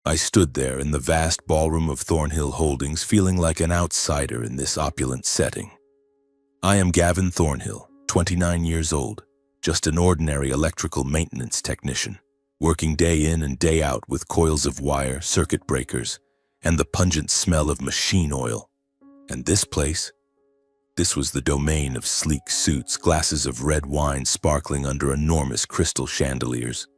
I stood there in the vast ballroom of Thornhill Holdings, feeling like an outsider in this opulent setting. I am Gavin Thornhill, 29 years old, just an ordinary electrical maintenance technician, working day in and day out with coils of wire, circuit breakers, and the pungent smell of machine oil. And this place? This was the domain of sleek suits, glasses of red wine sparkling under enormous crystal chandeliers.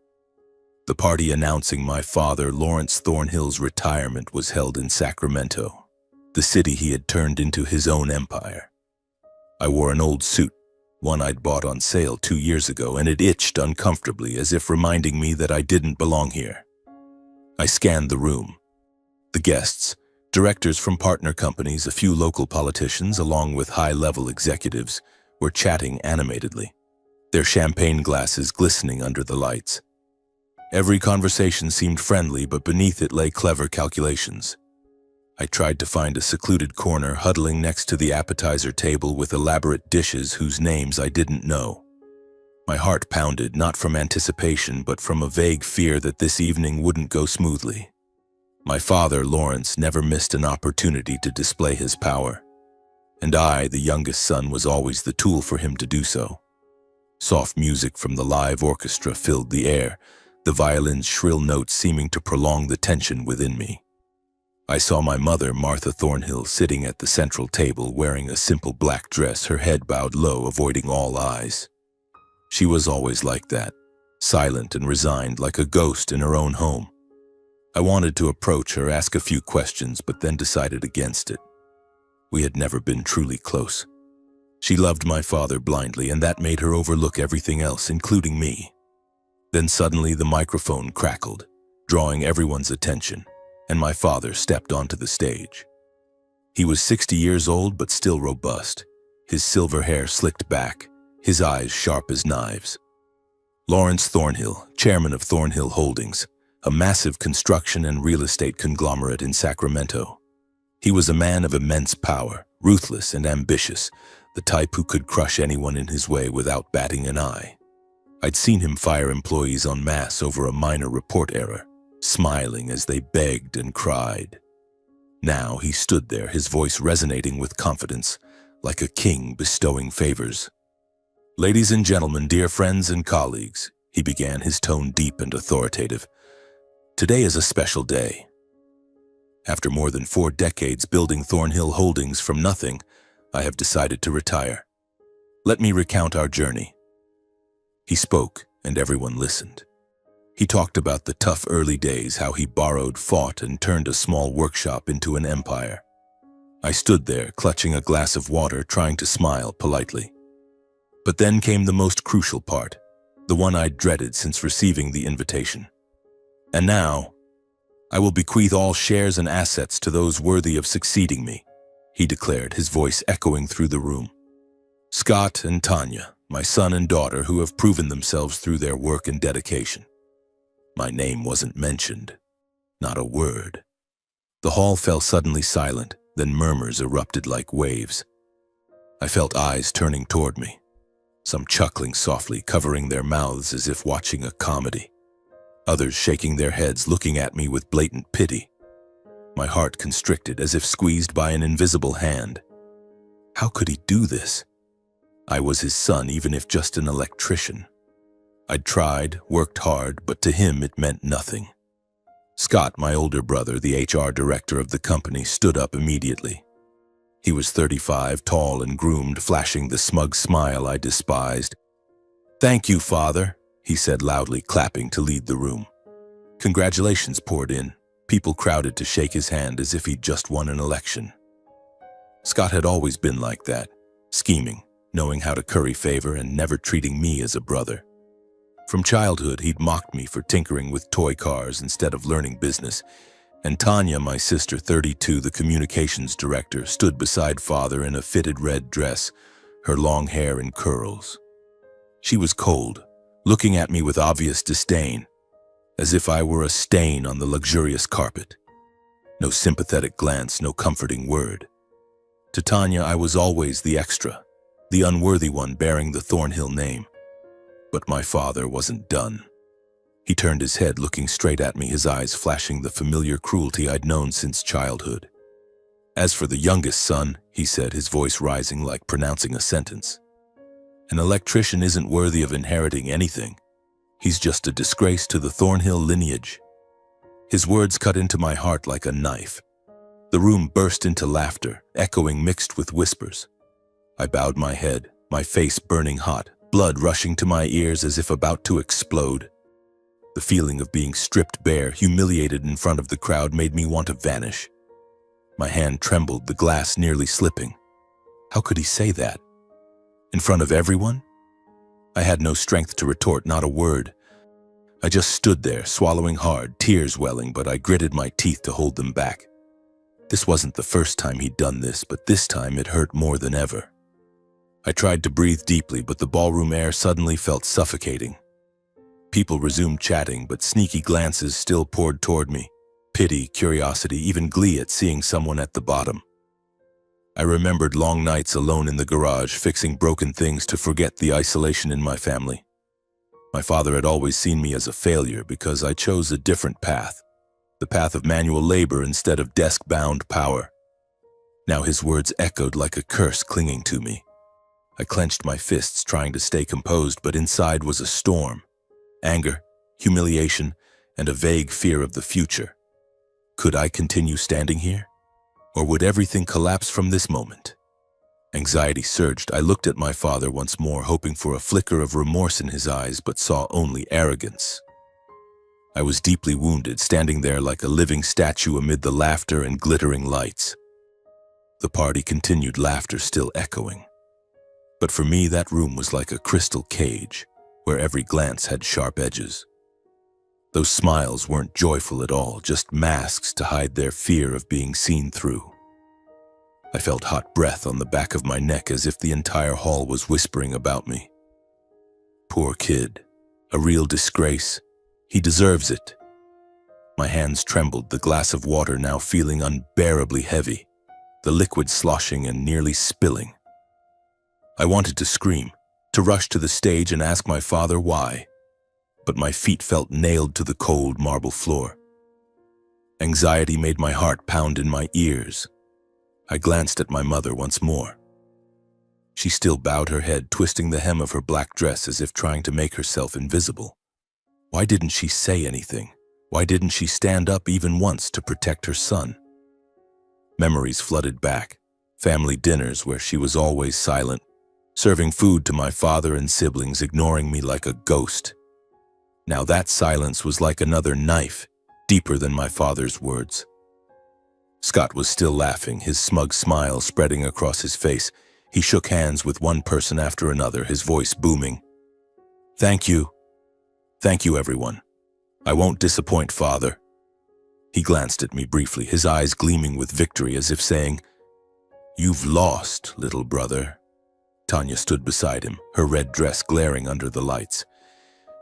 The party announcing my father, Lawrence Thornhill's retirement, was held in Sacramento, the city he had turned into his own empire. I wore an old suit, one I'd bought on sale 2 years ago, and it itched uncomfortably as if reminding me that I didn't belong here. I scanned the room. The guests, directors from partner companies, a few local politicians, along with high-level executives, were chatting animatedly, their champagne glasses glistening under the lights. Every conversation seemed friendly, but beneath it lay clever calculations. I tried to find a secluded corner, huddling next to the appetizer table with elaborate dishes whose names I didn't know. My heart pounded, not from anticipation, but from a vague fear that this evening wouldn't go smoothly. My father, Lawrence, never missed an opportunity to display his power, and I, the youngest son, was always the tool for him to do so. Soft music from the live orchestra filled the air, the violin's shrill notes seeming to prolong the tension within me. I saw my mother, Martha Thornhill, sitting at the central table, wearing a simple black dress, her head bowed low, avoiding all eyes. She was always like that, silent and resigned, like a ghost in her own home. I wanted to approach her, ask a few questions, but then decided against it. We had never been truly close. She loved my father blindly, and that made her overlook everything else, including me. Then suddenly the microphone crackled, drawing everyone's attention, and my father stepped onto the stage. He was 60 years old, but still robust, his silver hair slicked back, his eyes sharp as knives. Lawrence Thornhill, chairman of Thornhill Holdings, a massive construction and real estate conglomerate in Sacramento. He was a man of immense power, ruthless and ambitious, the type who could crush anyone in his way without batting an eye. I'd seen him fire employees en masse over a minor report error, smiling as they begged and cried. Now he stood there, his voice resonating with confidence, like a king bestowing favors. "Ladies and gentlemen, dear friends and colleagues," he began, his tone deep and authoritative. "Today is a special day. After more than 4 decades building Thornhill Holdings from nothing, I have decided to retire. Let me recount our journey." He spoke, and everyone listened. He talked about the tough early days, how he borrowed, fought, and turned a small workshop into an empire. I stood there, clutching a glass of water, trying to smile politely. But then came the most crucial part, the one I'd dreaded since receiving the invitation. "And now, I will bequeath all shares and assets to those worthy of succeeding me," he declared, his voice echoing through the room. "Scott and Tanya, my son and daughter, who have proven themselves through their work and dedication." My name wasn't mentioned. Not a word. The hall fell suddenly silent, then murmurs erupted like waves. I felt eyes turning toward me, some chuckling softly, covering their mouths as if watching a comedy. Others shaking their heads, looking at me with blatant pity. My heart constricted, as if squeezed by an invisible hand. How could he do this? I was his son, even if just an electrician. I'd tried, worked hard, but to him it meant nothing. Scott, my older brother, the HR director of the company, stood up immediately. He was 35, tall and groomed, flashing the smug smile I despised. "Thank you, Father," he said loudly, clapping to lead the room. Congratulations poured in. People crowded to shake his hand as if he'd just won an election. Scott had always been like that, scheming, knowing how to curry favor, and never treating me as a brother. From childhood, he'd mocked me for tinkering with toy cars instead of learning business, and Tanya, my sister, 32, the communications director, stood beside Father in a fitted red dress, her long hair in curls. She was cold, looking at me with obvious disdain, as if I were a stain on the luxurious carpet. No sympathetic glance, no comforting word. To Tanya, I was always the extra, the unworthy one bearing the Thornhill name. But my father wasn't done. He turned his head, looking straight at me, his eyes flashing the familiar cruelty I'd known since childhood. "As for the youngest son," he said, his voice rising like pronouncing a sentence, "an electrician isn't worthy of inheriting anything. He's just a disgrace to the Thornhill lineage." His words cut into my heart like a knife. The room burst into laughter, echoing mixed with whispers. I bowed my head, my face burning hot, blood rushing to my ears as if about to explode. The feeling of being stripped bare, humiliated in front of the crowd, made me want to vanish. My hand trembled, the glass nearly slipping. How could he say that? In front of everyone? I had no strength to retort, not a word. I just stood there, swallowing hard, tears welling, but I gritted my teeth to hold them back. This wasn't the first time he'd done this, but this time it hurt more than ever. I tried to breathe deeply, but the ballroom air suddenly felt suffocating. People resumed chatting, but sneaky glances still poured toward me. Pity, curiosity, even glee at seeing someone at the bottom. I remembered long nights alone in the garage, fixing broken things to forget the isolation in my family. My father had always seen me as a failure because I chose a different path, the path of manual labor instead of desk-bound power. Now his words echoed like a curse clinging to me. I clenched my fists, trying to stay composed, but inside was a storm. Anger, humiliation, and a vague fear of the future. Could I continue standing here? Or would everything collapse from this moment? Anxiety surged. I looked at my father once more, hoping for a flicker of remorse in his eyes, but saw only arrogance. I was deeply wounded, standing there like a living statue amid the laughter and glittering lights. The party continued, laughter still echoing. But for me, that room was like a crystal cage, where every glance had sharp edges. Those smiles weren't joyful at all, just masks to hide their fear of being seen through. I felt hot breath on the back of my neck, as if the entire hall was whispering about me. Poor kid, a real disgrace. He deserves it. My hands trembled, the glass of water now feeling unbearably heavy, the liquid sloshing and nearly spilling. I wanted to scream, to rush to the stage and ask my father why, but my feet felt nailed to the cold marble floor. Anxiety made my heart pound in my ears. I glanced at my mother once more. She still bowed her head, twisting the hem of her black dress as if trying to make herself invisible. Why didn't she say anything? Why didn't she stand up even once to protect her son? Memories flooded back. Family dinners where she was always silent, serving food to my father and siblings, ignoring me like a ghost. Now that silence was like another knife, deeper than my father's words. Scott was still laughing, his smug smile spreading across his face. He shook hands with one person after another, his voice booming. "Thank you. Thank you, everyone. I won't disappoint, Father." He glanced at me briefly, his eyes gleaming with victory, as if saying, "You've lost, little brother." Tanya stood beside him, her red dress glaring under the lights.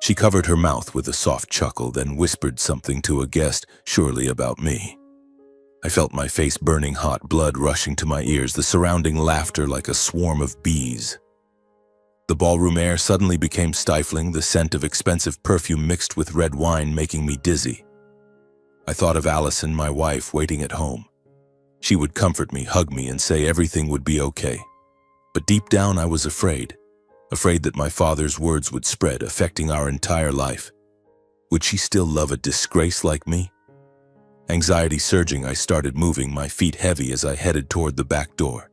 She covered her mouth with a soft chuckle, then whispered something to a guest, surely about me. I felt my face burning hot, blood rushing to my ears, the surrounding laughter like a swarm of bees. The ballroom air suddenly became stifling, the scent of expensive perfume mixed with red wine making me dizzy. I thought of Allison, my wife, waiting at home. She would comfort me, hug me, and say everything would be okay. But deep down I was afraid that my father's words would spread, affecting our entire life. Would she still love a disgrace like me? Anxiety surging, I started moving, my feet heavy as I headed toward the back door.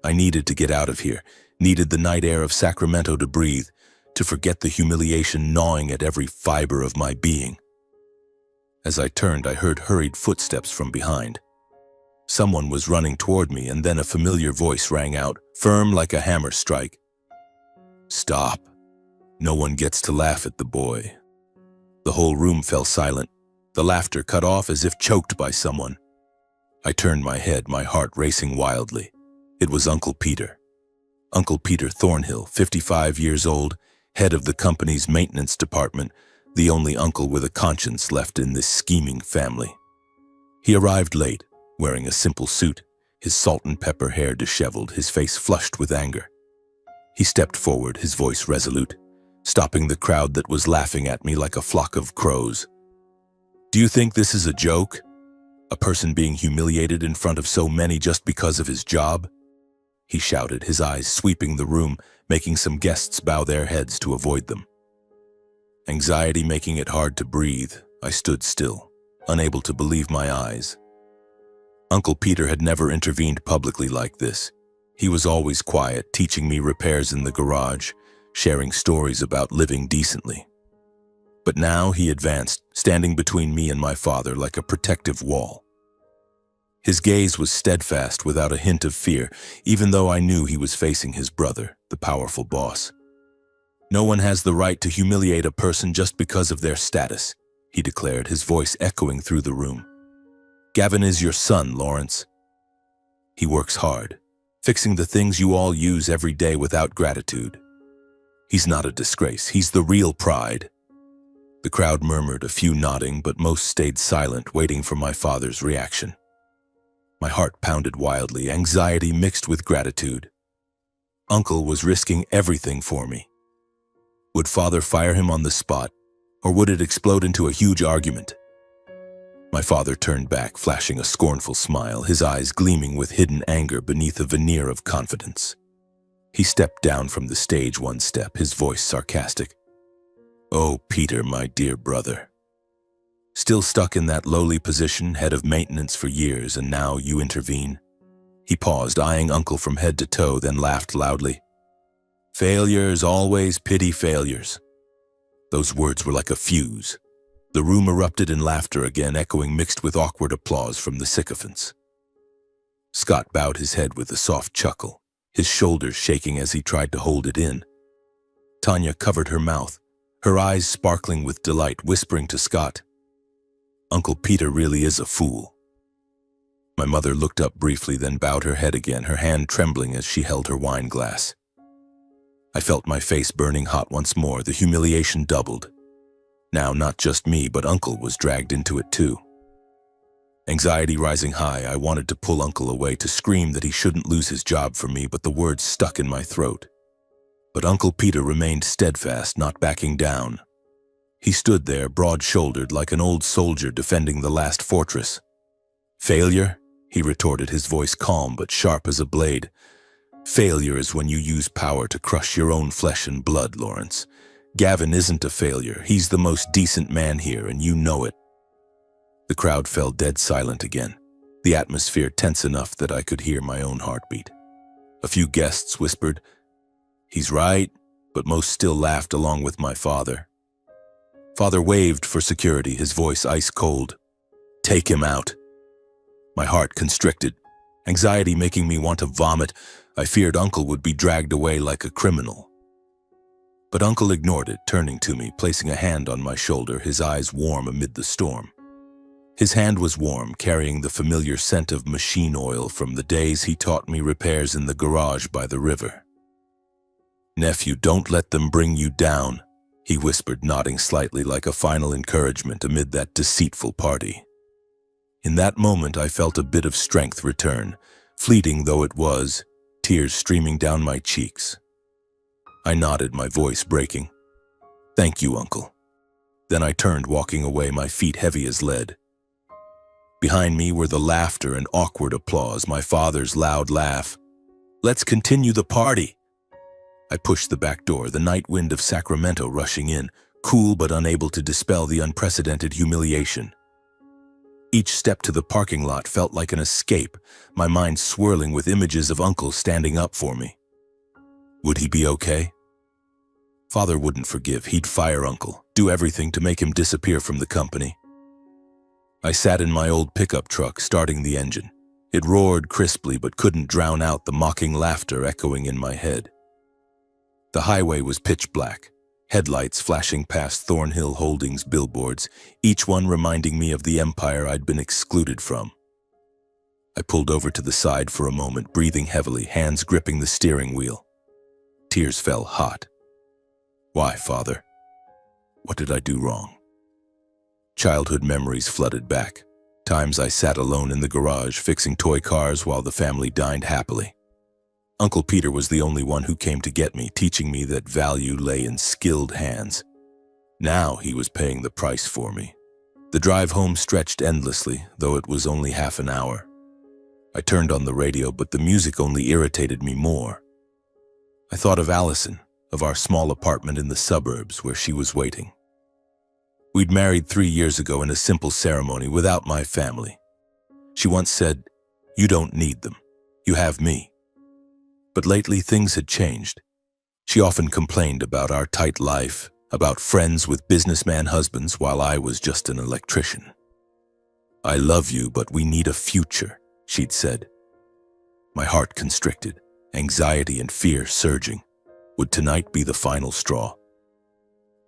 I needed to get out of here, needed the night air of Sacramento to breathe, to forget the humiliation gnawing at every fiber of my being. As I turned, I heard hurried footsteps from behind. Someone was running toward me, and then a familiar voice rang out, firm like a hammer strike. "Stop. No one gets to laugh at the boy." The whole room fell silent, the laughter cut off as if choked by someone. I turned my head, my heart racing wildly. It was Uncle Peter. Uncle Peter Thornhill, 55 years old, head of the company's maintenance department, the only uncle with a conscience left in this scheming family. He arrived late, wearing a simple suit, his salt and pepper hair disheveled, his face flushed with anger. He stepped forward, his voice resolute. stopping the crowd that was laughing at me like a flock of crows. "Do you think this is a joke? A person being humiliated in front of so many just because of his job?" he shouted, his eyes sweeping the room, making some guests bow their heads to avoid them. Anxiety making it hard to breathe, I stood still, unable to believe my eyes. Uncle Peter had never intervened publicly like this. He was always quiet, teaching me repairs in the garage, sharing stories about living decently. But now he advanced, standing between me and my father like a protective wall. His gaze was steadfast without a hint of fear, even though I knew he was facing his brother, the powerful boss. "No one has the right to humiliate a person just because of their status," he declared, his voice echoing through the room. "Gavin is your son, Lawrence. He works hard, fixing the things you all use every day without gratitude. He's not a disgrace, he's the real pride." The crowd murmured, a few nodding, but most stayed silent, waiting for my father's reaction. My heart pounded wildly, anxiety mixed with gratitude. Uncle was risking everything for me. Would father fire him on the spot, or would it explode into a huge argument? My father turned back, flashing a scornful smile, his eyes gleaming with hidden anger beneath a veneer of confidence. He stepped down from the stage one step, his voice sarcastic. "Oh, Peter, my dear brother. Still stuck in that lowly position, head of maintenance for years, and now you intervene?" He paused, eyeing Uncle from head to toe, then laughed loudly. "Failures always pity failures." Those words were like a fuse. The room erupted in laughter again, echoing mixed with awkward applause from the sycophants. Scott bowed his head with a soft chuckle, his shoulders shaking as he tried to hold it in. Tanya covered her mouth, her eyes sparkling with delight, whispering to Scott, "Uncle Peter really is a fool." My mother looked up briefly, then bowed her head again, her hand trembling as she held her wine glass. I felt my face burning hot once more, the humiliation doubled. Now not just me, but Uncle was dragged into it too. Anxiety rising high, I wanted to pull Uncle away, to scream that he shouldn't lose his job for me, but the words stuck in my throat. But Uncle Peter remained steadfast, not backing down. He stood there, broad-shouldered, like an old soldier defending the last fortress. "Failure?" he retorted, his voice calm but sharp as a blade. "Failure is when you use power to crush your own flesh and blood, Lawrence. Gavin isn't a failure. He's the most decent man here, and you know it." The crowd fell dead silent again, the atmosphere tense enough that I could hear my own heartbeat. A few guests whispered, "He's right," but most still laughed along with my father. Father waved for security, his voice ice-cold. "Take him out." My heart constricted, anxiety making me want to vomit. I feared Uncle would be dragged away like a criminal. But Uncle ignored it, turning to me, placing a hand on my shoulder, his eyes warm amid the storm. His hand was warm, carrying the familiar scent of machine oil from the days he taught me repairs in the garage by the river. "Nephew, don't let them bring you down," he whispered, nodding slightly like a final encouragement amid that deceitful party. In that moment, I felt a bit of strength return, fleeting though it was, tears streaming down my cheeks. I nodded, my voice breaking. "Thank you, Uncle." Then I turned, walking away, my feet heavy as lead. Behind me were the laughter and awkward applause, my father's loud laugh. "Let's continue the party." I pushed the back door, the night wind of Sacramento rushing in, cool but unable to dispel the unprecedented humiliation. Each step to the parking lot felt like an escape, my mind swirling with images of Uncle standing up for me. Would he be okay? Father wouldn't forgive. He'd fire Uncle, do everything to make him disappear from the company. I sat in my old pickup truck, starting the engine. It roared crisply but couldn't drown out the mocking laughter echoing in my head. The highway was pitch black, headlights flashing past Thornhill Holdings billboards, each one reminding me of the empire I'd been excluded from. I pulled over to the side for a moment, breathing heavily, hands gripping the steering wheel. Tears fell hot. Why, Father? What did I do wrong? Childhood memories flooded back. Times I sat alone in the garage, fixing toy cars while the family dined happily. Uncle Peter was the only one who came to get me, teaching me that value lay in skilled hands. Now he was paying the price for me. The drive home stretched endlessly, though it was only half an hour. I turned on the radio, but the music only irritated me more. I thought of Allison, of our small apartment in the suburbs where she was waiting. We'd married 3 years ago in a simple ceremony without my family. She once said, "You don't need them. You have me." But lately things had changed. She often complained about our tight life, about friends with businessman husbands while I was just an electrician. "I love you, but we need a future," she'd said. My heart constricted, anxiety and fear surging. Would tonight be the final straw?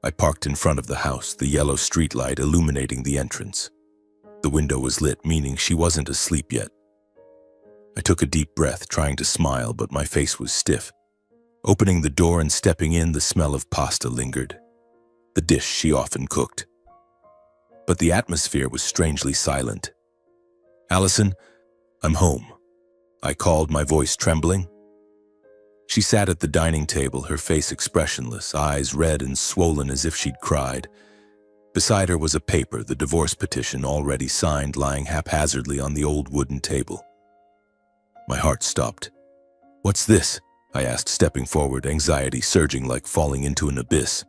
I parked in front of the house, the yellow streetlight illuminating the entrance. The window was lit, meaning she wasn't asleep yet. I took a deep breath, trying to smile, but my face was stiff. Opening the door and stepping in, the smell of pasta lingered, the dish she often cooked. But the atmosphere was strangely silent. "Allison, I'm home," I called, my voice trembling. She sat at the dining table, her face expressionless, eyes red and swollen as if she'd cried. Beside her was a paper, the divorce petition already signed, lying haphazardly on the old wooden table. My heart stopped. "What's this?" I asked, stepping forward, anxiety surging like falling into an abyss.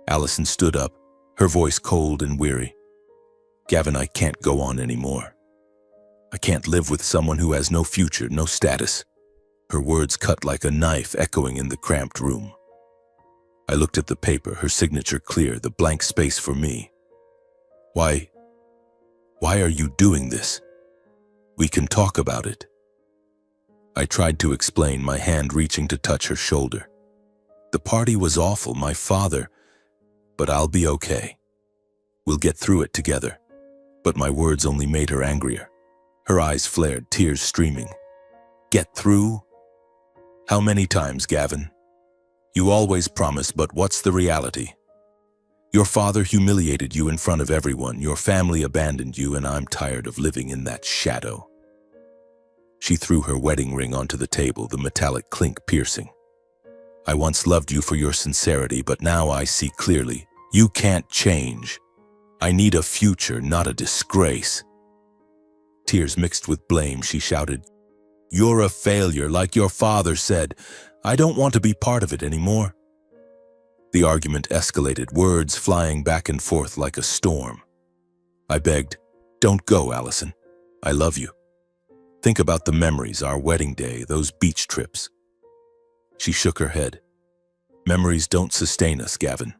Allison stood up, her voice cold and weary. "Gavin, I can't go on anymore. I can't live with someone who has no future, no status." Her words cut like a knife, echoing in the cramped room. I looked at the paper, her signature clear, the blank space for me. Why are you doing this? We can talk about it." I tried to explain, my hand reaching to touch her shoulder. "The party was awful, my father, but I'll be okay. We'll get through it together." But my words only made her angrier. Her eyes flared, tears streaming. "Get through? How many times, Gavin? You always promise, but what's the reality? Your father humiliated you in front of everyone, your family abandoned you, and I'm tired of living in that shadow." She threw her wedding ring onto the table, the metallic clink piercing. "I once loved you for your sincerity, but now I see clearly. You can't change. I need a future, not a disgrace." Tears mixed with blame, she shouted, "You're a failure, like your father said. I don't want to be part of it anymore." The argument escalated, words flying back and forth like a storm. I begged, "Don't go, Allison. I love you. Think about the memories, our wedding day, those beach trips." She shook her head. "Memories don't sustain us, Gavin.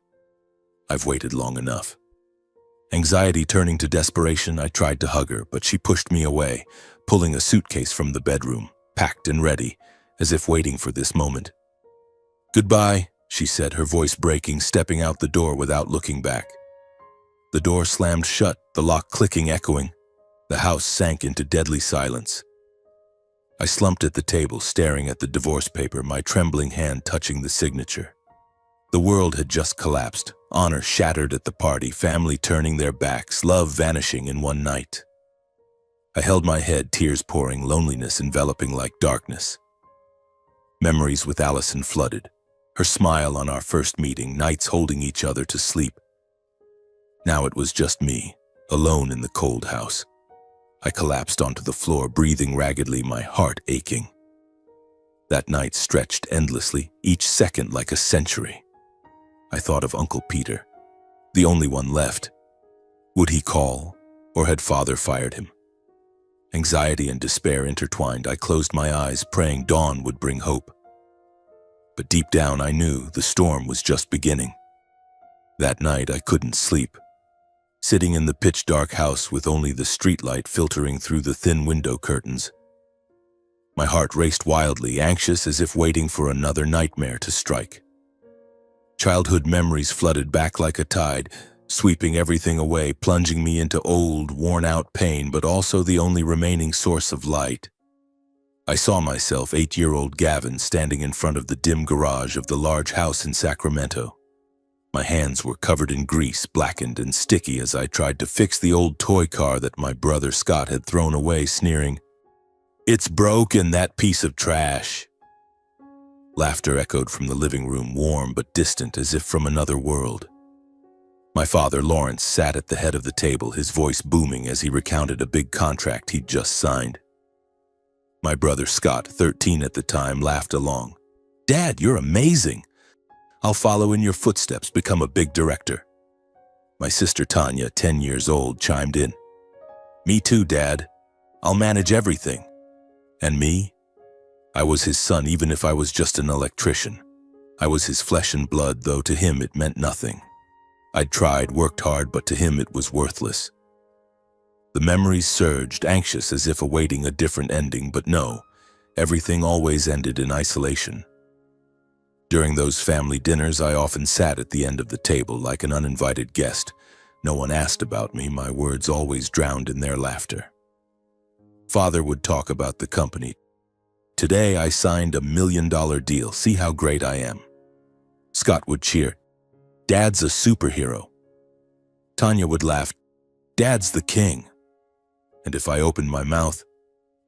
I've waited long enough." Anxiety turning to desperation, I tried to hug her, but she pushed me away, pulling a suitcase from the bedroom, packed and ready, as if waiting for this moment. "Goodbye," she said, her voice breaking, stepping out the door without looking back. The door slammed shut, the lock clicking, echoing. The house sank into deadly silence. I slumped at the table, staring at the divorce paper, my trembling hand touching the signature. The world had just collapsed, honor shattered at the party, family turning their backs, love vanishing in one night. I held my head, tears pouring, loneliness enveloping like darkness. Memories with Allison flooded, her smile on our first meeting, nights holding each other to sleep. Now it was just me, alone in the cold house. I collapsed onto the floor, breathing raggedly, my heart aching. That night stretched endlessly, each second like a century. I thought of Uncle Peter, the only one left. Would he call, or had Father fired him? Anxiety and despair intertwined. I closed my eyes, praying dawn would bring hope. But deep down I knew the storm was just beginning. That night I couldn't sleep. Sitting in the pitch-dark house with only the streetlight filtering through the thin window curtains. My heart raced wildly, anxious as if waiting for another nightmare to strike. Childhood memories flooded back like a tide, sweeping everything away, plunging me into old, worn-out pain, but also the only remaining source of light. I saw myself, 8-year-old Gavin, standing in front of the dim garage of the large house in Sacramento. My hands were covered in grease, blackened and sticky as I tried to fix the old toy car that my brother Scott had thrown away, sneering, "It's broken, that piece of trash." Laughter echoed from the living room, warm but distant, as if from another world. My father, Lawrence, sat at the head of the table, his voice booming as he recounted a big contract he'd just signed. My brother Scott, 13 at the time, laughed along. "Dad, you're amazing. I'll follow in your footsteps, become a big director." My sister Tanya, 10 years old, chimed in. "Me too, Dad. I'll manage everything." And me? I was his son, even if I was just an electrician. I was his flesh and blood, though to him it meant nothing. I'd tried, worked hard, but to him it was worthless. The memories surged, anxious as if awaiting a different ending, but no, everything always ended in isolation. During those family dinners, I often sat at the end of the table like an uninvited guest. No one asked about me, my words always drowned in their laughter. Father would talk about the company. "Today I signed a $1 million deal, see how great I am." Scott would cheer, "Dad's a superhero." Tanya would laugh, "Dad's the king." And if I opened my mouth,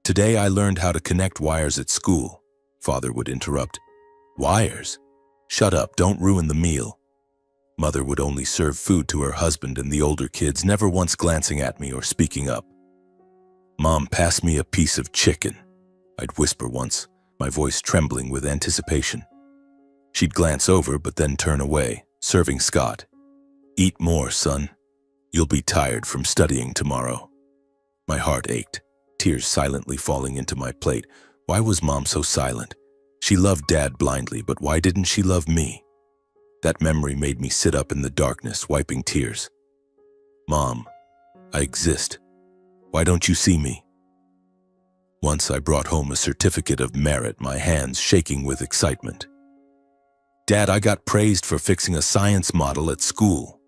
"Today I learned how to connect wires at school," Father would interrupt, "Wires? Shut up, don't ruin the meal." Mother would only serve food to her husband and the older kids, never once glancing at me or speaking up. "Mom, pass me a piece of chicken," I'd whisper once, my voice trembling with anticipation. She'd glance over but then turn away, serving Scott. "Eat more, son. You'll be tired from studying tomorrow." My heart ached, tears silently falling into my plate. Why was Mom so silent? She loved Dad blindly, but why didn't she love me? That memory made me sit up in the darkness, wiping tears. "Mom, I exist. Why don't you see me?" Once I brought home a certificate of merit, my hands shaking with excitement. "Dad, I got praised for fixing a science model at school."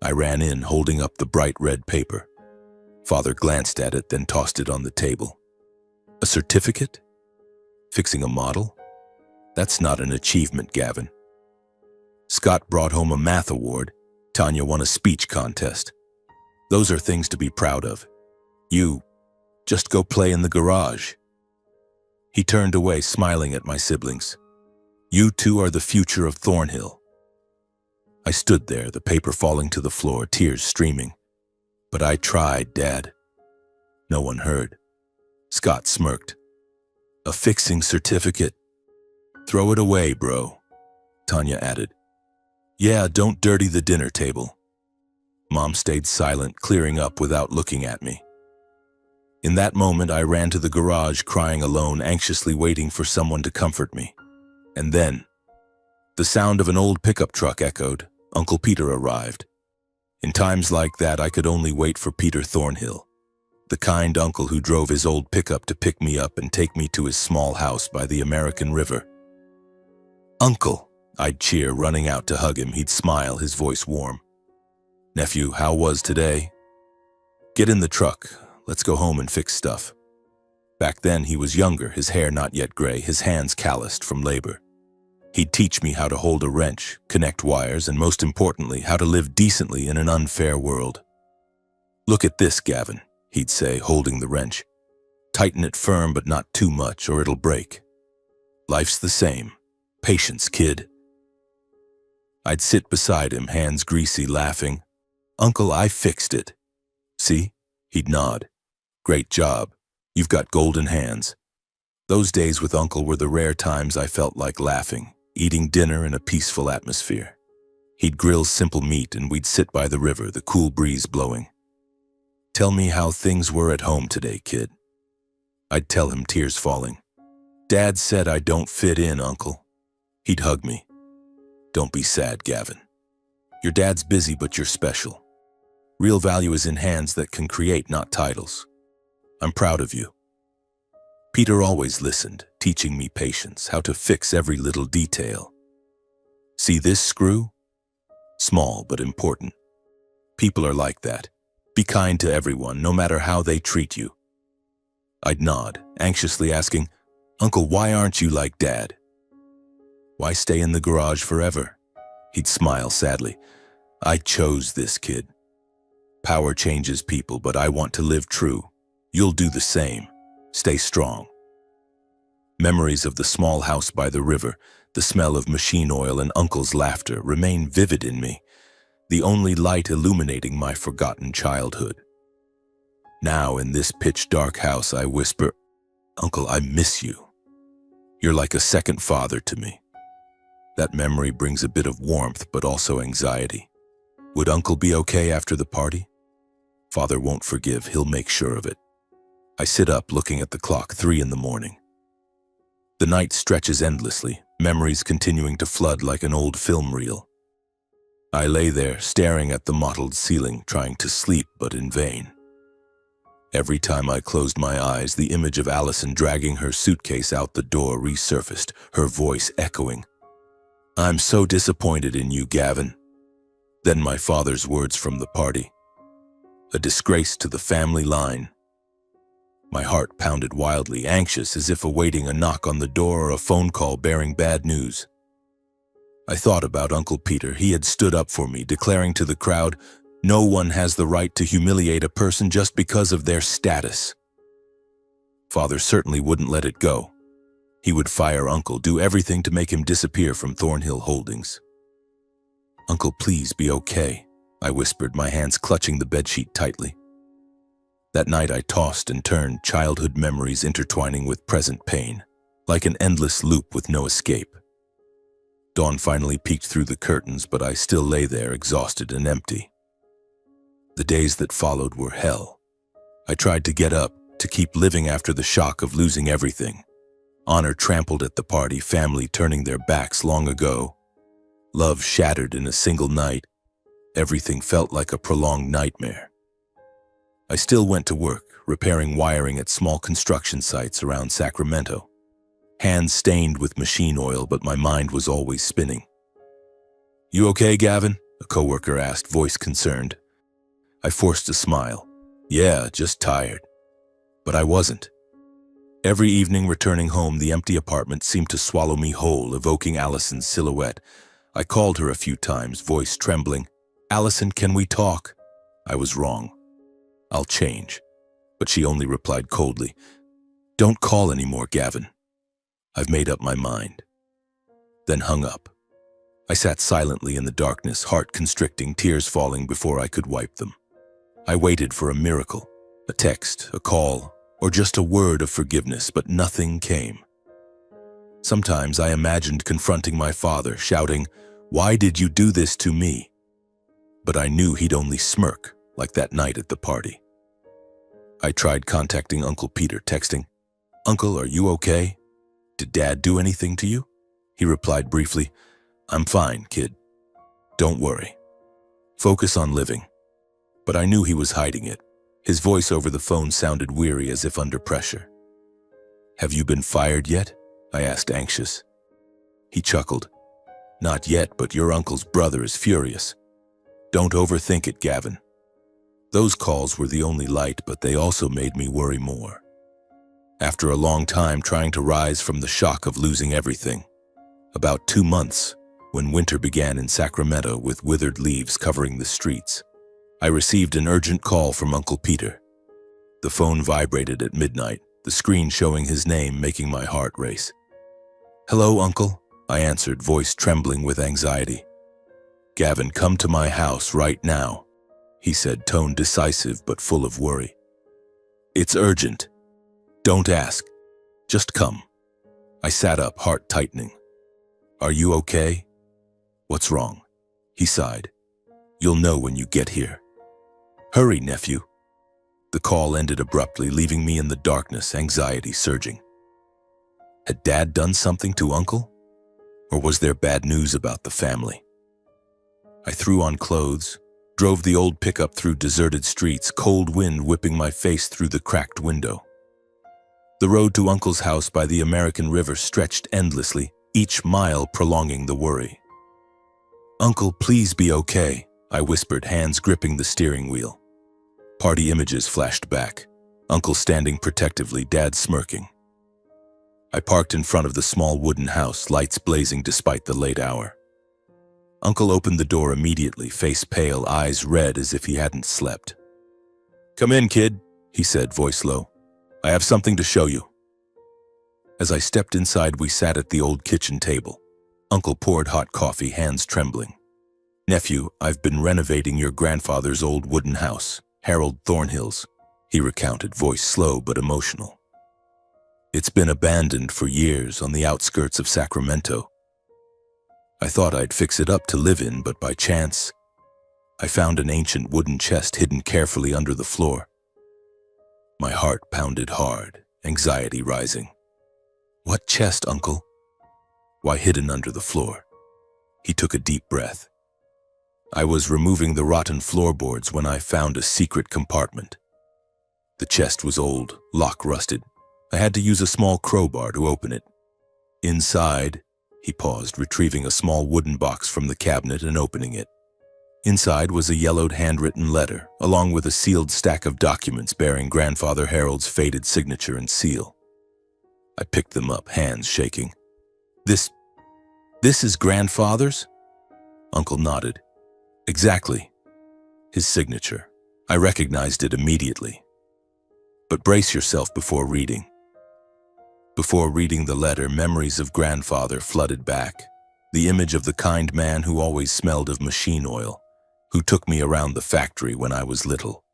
I ran in, holding up the bright red paper. Father glanced at it, then tossed it on the table. "A certificate? Fixing a model? That's not an achievement, Gavin." Scott brought home a math award. Tanya won a speech contest. Those are things to be proud of. You, just go play in the garage. He turned away, smiling at my siblings. "You two are the future of Thornhill." I stood there, the paper falling to the floor, tears streaming. "But I tried, Dad." No one heard. Scott smirked. "A fixing certificate? Throw it away, bro," Tanya added. "Yeah, don't dirty the dinner table." Mom stayed silent, clearing up without looking at me. In that moment, I ran to the garage, crying alone, anxiously waiting for someone to comfort me. And then, the sound of an old pickup truck echoed. Uncle Peter arrived. In times like that, I could only wait for Peter Thornhill, the kind uncle who drove his old pickup to pick me up and take me to his small house by the American River. "Uncle," I'd cheer, running out to hug him. He'd smile, his voice warm. "Nephew, how was today?" "Get in the truck. Let's go home and fix stuff." Back then, he was younger, his hair not yet gray, his hands calloused from labor. He'd teach me how to hold a wrench, connect wires, and most importantly, how to live decently in an unfair world. "Look at this, Gavin," he'd say, holding the wrench. "Tighten it firm, but not too much, or it'll break. Life's the same. Patience, kid." I'd sit beside him, hands greasy, laughing. "Uncle, I fixed it. See?" He'd nod. "Great job. You've got golden hands." Those days with Uncle were the rare times I felt like laughing, eating dinner in a peaceful atmosphere. He'd grill simple meat and we'd sit by the river, the cool breeze blowing. "Tell me how things were at home today, kid." I'd tell him, tears falling. "Dad said I don't fit in, Uncle." He'd hug me. "Don't be sad, Gavin. Your dad's busy, but you're special. Real value is in hands that can create, not titles. I'm proud of you." Peter always listened, teaching me patience, how to fix every little detail. "See this screw? Small but important. People are like that. Be kind to everyone, no matter how they treat you." I'd nod, anxiously asking, "Uncle, why aren't you like Dad?" "Why stay in the garage forever?" He'd smile sadly. "I chose this, kid. Power changes people, but I want to live true. You'll do the same. Stay strong." Memories of the small house by the river, the smell of machine oil and Uncle's laughter remain vivid in me, the only light illuminating my forgotten childhood. Now, in this pitch-dark house, I whisper, "Uncle, I miss you. You're like a second father to me." That memory brings a bit of warmth, but also anxiety. Would Uncle be okay after the party? Father won't forgive, he'll make sure of it. I sit up, looking at the clock, 3 in the morning. The night stretches endlessly, memories continuing to flood like an old film reel. I lay there, staring at the mottled ceiling, trying to sleep, but in vain. Every time I closed my eyes, the image of Allison dragging her suitcase out the door resurfaced, her voice echoing, "I'm so disappointed in you, Gavin." Then my father's words from the party. "A disgrace to the family line." My heart pounded wildly, anxious as if awaiting a knock on the door or a phone call bearing bad news. I thought about Uncle Peter. He had stood up for me, declaring to the crowd, "No one has the right to humiliate a person just because of their status." Father certainly wouldn't let it go. He would fire Uncle, do everything to make him disappear from Thornhill Holdings. "Uncle, please be okay," I whispered, my hands clutching the bedsheet tightly. That night I tossed and turned, childhood memories intertwining with present pain, like an endless loop with no escape. Dawn finally peeked through the curtains, but I still lay there, exhausted and empty. The days that followed were hell. I tried to get up, to keep living after the shock of losing everything. Honor trampled at the party, family turning their backs long ago. Love shattered in a single night. Everything felt like a prolonged nightmare. I still went to work, repairing wiring at small construction sites around Sacramento. Hands stained with machine oil, but my mind was always spinning. "You okay, Gavin?" a coworker asked, voice concerned. I forced a smile. "Yeah, just tired." But I wasn't. Every evening returning home, the empty apartment seemed to swallow me whole, evoking Allison's silhouette. I called her a few times, voice trembling. "Allison, can we talk?" I was wrong. "I'll change." But she only replied coldly, "Don't call anymore, Gavin. I've made up my mind." Then hung up. I sat silently in the darkness, heart constricting, tears falling before I could wipe them. I waited for a miracle, a text, a call, or just a word of forgiveness, but nothing came. Sometimes I imagined confronting my father, shouting, "Why did you do this to me?" But I knew he'd only smirk, like that night at the party. I tried contacting Uncle Peter, texting, "Uncle, are you okay? Did Dad do anything to you?" He replied briefly, "I'm fine, kid. Don't worry. Focus on living." But I knew he was hiding it. His voice over the phone sounded weary, as if under pressure. "Have you been fired yet?" I asked, anxious. He chuckled. "Not yet, but your uncle's brother is furious. Don't overthink it, Gavin." Those calls were the only light, but they also made me worry more. After a long time trying to rise from the shock of losing everything, about 2 months, when winter began in Sacramento with withered leaves covering the streets, I received an urgent call from Uncle Peter. The phone vibrated at midnight, the screen showing his name, making my heart race. "Hello, Uncle," I answered, voice trembling with anxiety. "Gavin, come to my house right now," he said, tone decisive but full of worry. "It's urgent. Don't ask. Just come." I sat up, heart tightening. "Are you okay?" "What's wrong?" He sighed. "You'll know when you get here." "Hurry, nephew." The call ended abruptly, leaving me in the darkness, anxiety surging. Had Dad done something to Uncle? Or was there bad news about the family? I threw on clothes, drove the old pickup through deserted streets, cold wind whipping my face through the cracked window. The road to Uncle's house by the American River stretched endlessly, each mile prolonging the worry. "Uncle, please be okay," I whispered, hands gripping the steering wheel. Party images flashed back. Uncle standing protectively, Dad smirking. I parked in front of the small wooden house, lights blazing despite the late hour. Uncle opened the door immediately, face pale, eyes red as if he hadn't slept. "Come in, kid," he said, voice low. "I have something to show you." As I stepped inside, we sat at the old kitchen table. Uncle poured hot coffee, hands trembling. "Nephew, I've been renovating your grandfather's old wooden house, Harold Thornhill's," he recounted, voice slow but emotional. "It's been abandoned for years on the outskirts of Sacramento. I thought I'd fix it up to live in, but by chance, I found an ancient wooden chest hidden carefully under the floor." My heart pounded hard, anxiety rising. "What chest, Uncle?" "Why hidden under the floor?" He took a deep breath. "I was removing the rotten floorboards when I found a secret compartment. The chest was old, lock rusted. I had to use a small crowbar to open it. Inside," he paused, retrieving a small wooden box from the cabinet and opening it. Inside was a yellowed handwritten letter, along with a sealed stack of documents bearing Grandfather Harold's faded signature and seal. I picked them up, hands shaking. This is Grandfather's?" Uncle nodded. "Exactly. His signature. I recognized it immediately. But brace yourself before reading." Before reading the letter, memories of Grandfather flooded back. The image of the kind man who always smelled of machine oil, who took me around the factory when I was little.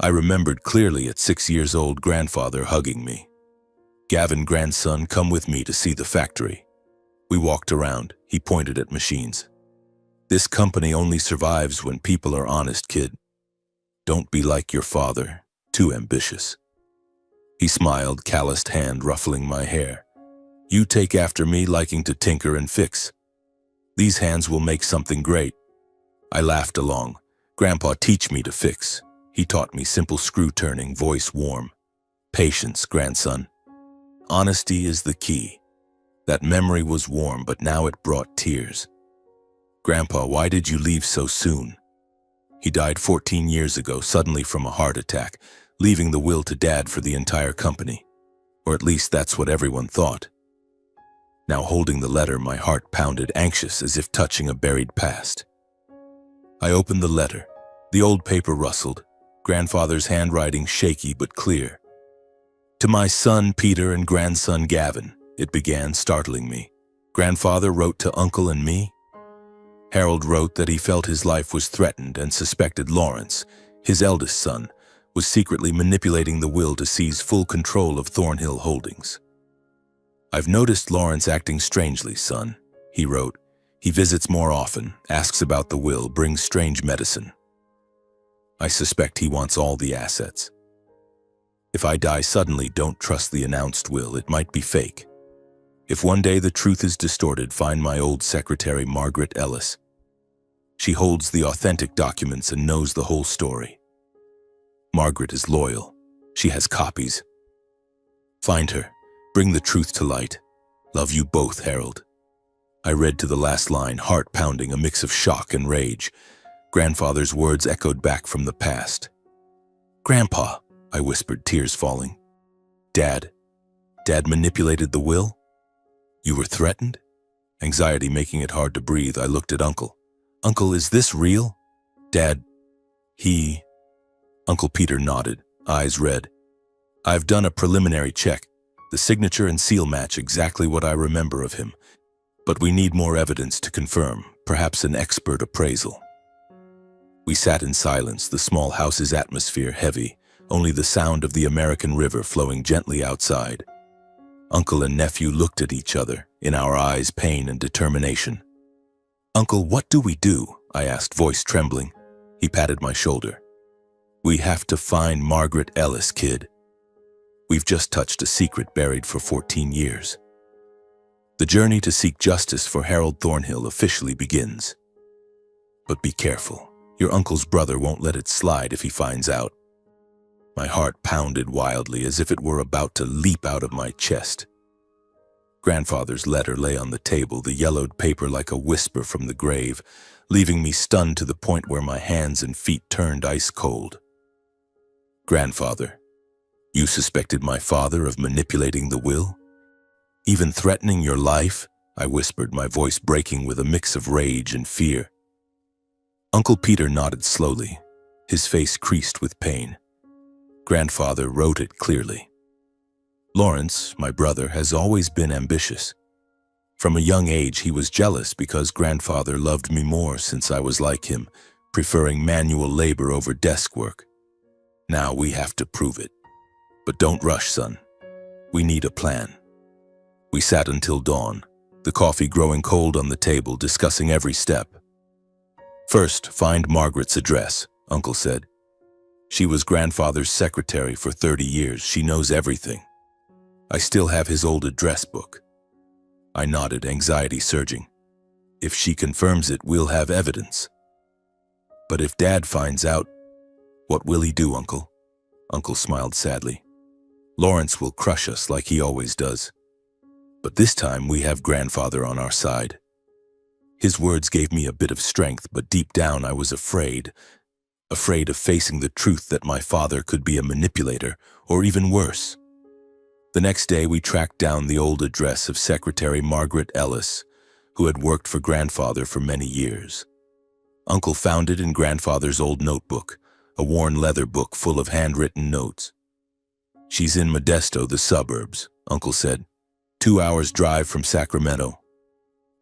I remembered clearly at 6 years old Grandfather hugging me. "Gavin, grandson, come with me to see the factory." We walked around. He pointed at machines. "This company only survives when people are honest, kid. Don't be like your father, too ambitious." He smiled, calloused hand ruffling my hair. "You take after me, liking to tinker and fix. These hands will make something great." I laughed along. "Grandpa, teach me to fix." He taught me simple screw turning, voice warm. "Patience, grandson. Honesty is the key." That memory was warm, but now it brought tears. "Grandpa, why did you leave so soon?" "He died 14 years ago, suddenly from a heart attack, leaving the will to Dad for the entire company. Or at least that's what everyone thought." Now holding the letter, my heart pounded, anxious as if touching a buried past. I opened the letter. The old paper rustled, Grandfather's handwriting shaky but clear. "To my son Peter and grandson Gavin," it began, startling me. Grandfather wrote to Uncle and me. Harold wrote that he felt his life was threatened and suspected Lawrence, his eldest son, was secretly manipulating the will to seize full control of Thornhill Holdings. "I've noticed Lawrence acting strangely, son," he wrote. "He visits more often, asks about the will, brings strange medicine. I suspect he wants all the assets. If I die suddenly, don't trust the announced will, it might be fake. If one day the truth is distorted, find my old secretary Margaret Ellis. She holds the authentic documents and knows the whole story. Margaret is loyal. She has copies. Find her. Bring the truth to light. Love you both, Harold." I read to the last line, heart pounding, a mix of shock and rage. Grandfather's words echoed back from the past. "Grandpa," I whispered, tears falling. Dad manipulated the will? You were threatened?" Anxiety making it hard to breathe, I looked at Uncle. "Uncle, is this real?" "Dad, Uncle Peter nodded, eyes red. "I've done a preliminary check. The signature and seal match exactly what I remember of him. But we need more evidence to confirm, perhaps an expert appraisal." We sat in silence, the small house's atmosphere heavy, only the sound of the American River flowing gently outside. Uncle and nephew looked at each other, in our eyes pain and determination. "Uncle, what do we do?" I asked, voice trembling. He patted my shoulder. "We have to find Margaret Ellis, kid. We've just touched a secret buried for 14 years. The journey to seek justice for Harold Thornhill officially begins. But be careful. Your uncle's brother won't let it slide if he finds out." My heart pounded wildly as if it were about to leap out of my chest. Grandfather's letter lay on the table, the yellowed paper like a whisper from the grave, leaving me stunned to the point where my hands and feet turned ice cold. "Grandfather, you suspected my father of manipulating the will? Even threatening your life?" I whispered, my voice breaking with a mix of rage and fear. Uncle Peter nodded slowly, his face creased with pain. "Grandfather wrote it clearly. Lawrence, my brother, has always been ambitious. From a young age, he was jealous because grandfather loved me more since I was like him, preferring manual labor over desk work. Now we have to prove it. But don't rush, son. We need a plan. We sat until dawn, the coffee growing cold on the table, discussing every step. First, find Margaret's address, Uncle said. She was grandfather's secretary for 30 years. She knows everything. I still have his old address book. I nodded, anxiety surging. If she confirms it, we'll have evidence. But if Dad finds out, what will he do, Uncle? Uncle smiled sadly. Lawrence will crush us like he always does. But this time we have grandfather on our side. His words gave me a bit of strength, but deep down I was afraid of facing the truth that my father could be a manipulator, or even worse. The next day we tracked down the old address of Secretary Margaret Ellis, who had worked for grandfather for many years. Uncle found it in grandfather's old notebook, a worn leather book full of handwritten notes. She's in Modesto, the suburbs, Uncle said. 2 hours drive from Sacramento.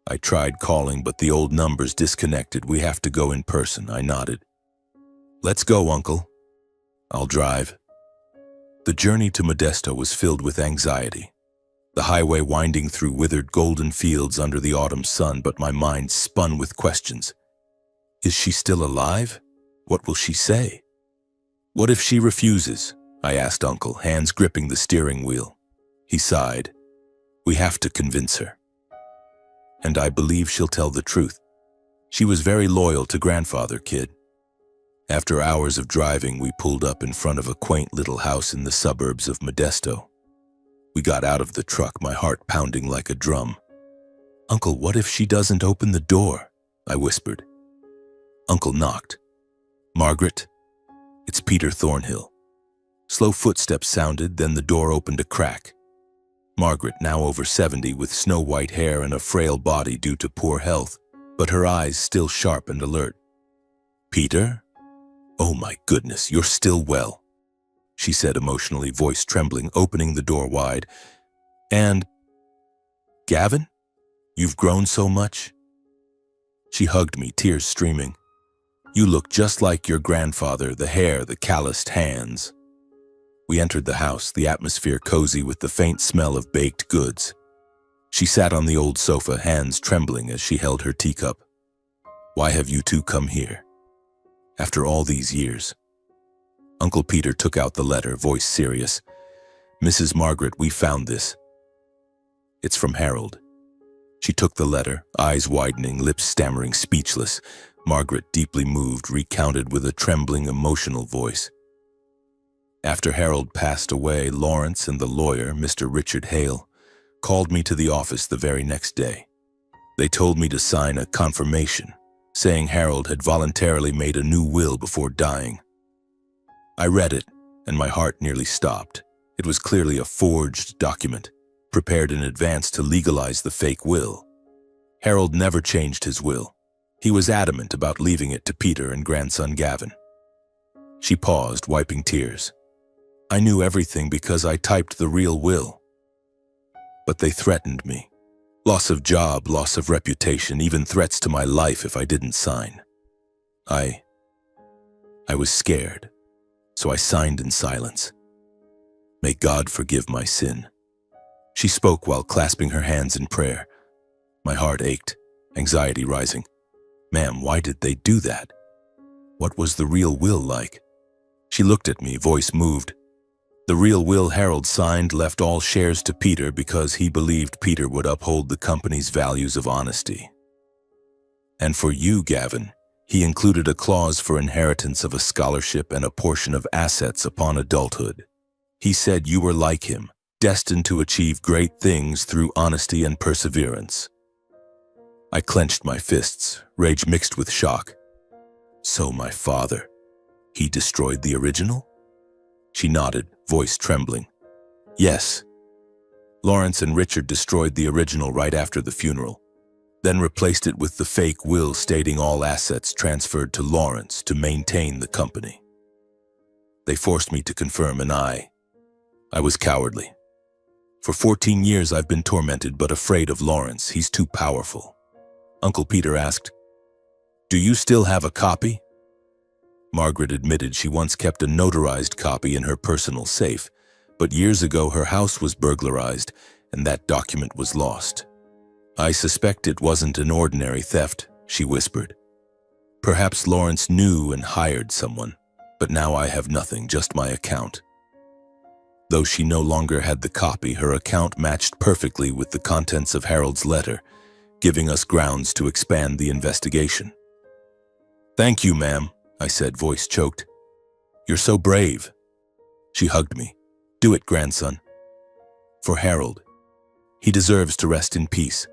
I tried calling, but the old number's disconnected. We have to go in person, I nodded. Let's go, Uncle. I'll drive. The journey to Modesto was filled with anxiety. The highway winding through withered golden fields under the autumn sun, but my mind spun with questions. Is she still alive? What will she say? What if she refuses? I asked Uncle, hands gripping the steering wheel. He sighed. We have to convince her. And I believe she'll tell the truth. She was very loyal to grandfather, kid. After hours of driving, we pulled up in front of a quaint little house in the suburbs of Modesto. We got out of the truck, my heart pounding like a drum. Uncle, what if she doesn't open the door? I whispered. Uncle knocked. Margaret, it's Peter Thornhill. Slow footsteps sounded, then the door opened a crack. Margaret, now over 70, with snow-white hair and a frail body due to poor health, but her eyes still sharp and alert. Peter? Oh my goodness, you're still well, she said emotionally, voice trembling, opening the door wide. And, Gavin? You've grown so much? She hugged me, tears streaming. You look just like your grandfather, the hair, the calloused hands. We entered the house, the atmosphere cozy with the faint smell of baked goods. She sat on the old sofa, hands trembling as she held her teacup. Why have you two come here? After all these years. Uncle Peter took out the letter, voice serious. Mrs. Margaret, we found this. It's from Harold. She took the letter, eyes widening, lips stammering, speechless. Margaret, deeply moved, recounted with a trembling, emotional voice. After Harold passed away, Lawrence and the lawyer, Mr. Richard Hale, called me to the office the very next day. They told me to sign a confirmation, saying Harold had voluntarily made a new will before dying. I read it, and my heart nearly stopped. It was clearly a forged document, prepared in advance to legalize the fake will. Harold never changed his will. He was adamant about leaving it to Peter and grandson Gavin. She paused, wiping tears. I knew everything because I typed the real will. But they threatened me. Loss of job, loss of reputation, even threats to my life if I didn't sign. I was scared, so I signed in silence. May God forgive my sin. She spoke while clasping her hands in prayer. My heart ached, anxiety rising. Ma'am, why did they do that? What was the real will like? She looked at me, voice moved. The real will Harold signed left all shares to Peter because he believed Peter would uphold the company's values of honesty. And for you, Gavin, he included a clause for inheritance of a scholarship and a portion of assets upon adulthood. He said you were like him, destined to achieve great things through honesty and perseverance. I clenched my fists, rage mixed with shock. So my father, he destroyed the original? She nodded, voice trembling. Yes. Lawrence and Richard destroyed the original right after the funeral, then replaced it with the fake will stating all assets transferred to Lawrence to maintain the company. They forced me to confirm, and I was cowardly. For 14 years I've been tormented but afraid of Lawrence. He's too powerful. Uncle Peter asked, "Do you still have a copy?" Margaret admitted she once kept a notarized copy in her personal safe, but years ago her house was burglarized and that document was lost. "I suspect it wasn't an ordinary theft," she whispered. "Perhaps Lawrence knew and hired someone, but now I have nothing, just my account." Though she no longer had the copy, her account matched perfectly with the contents of Harold's letter, giving us grounds to expand the investigation. "Thank you, ma'am," I said, voice choked. "You're so brave." She hugged me. "Do it, grandson. For Harold. He deserves to rest in peace."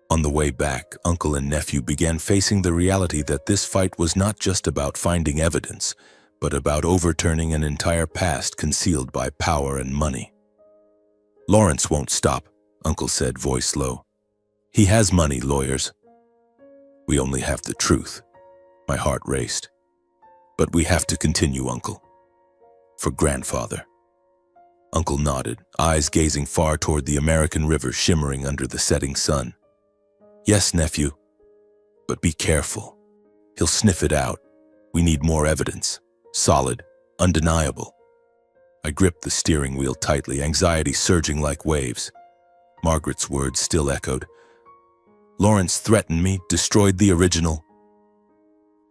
On the way back, uncle and nephew began facing the reality that this fight was not just about finding evidence, but about overturning an entire past concealed by power and money. "Lawrence won't stop," Uncle said, voice low. "He has money, lawyers. We only have the truth." My heart raced. "But we have to continue, Uncle. For Grandfather." Uncle nodded, eyes gazing far toward the American River shimmering under the setting sun. "Yes, nephew. But be careful. He'll sniff it out. We need more evidence. Solid, undeniable." I gripped the steering wheel tightly, anxiety surging like waves. Margaret's words still echoed. "Lawrence threatened me, destroyed the original."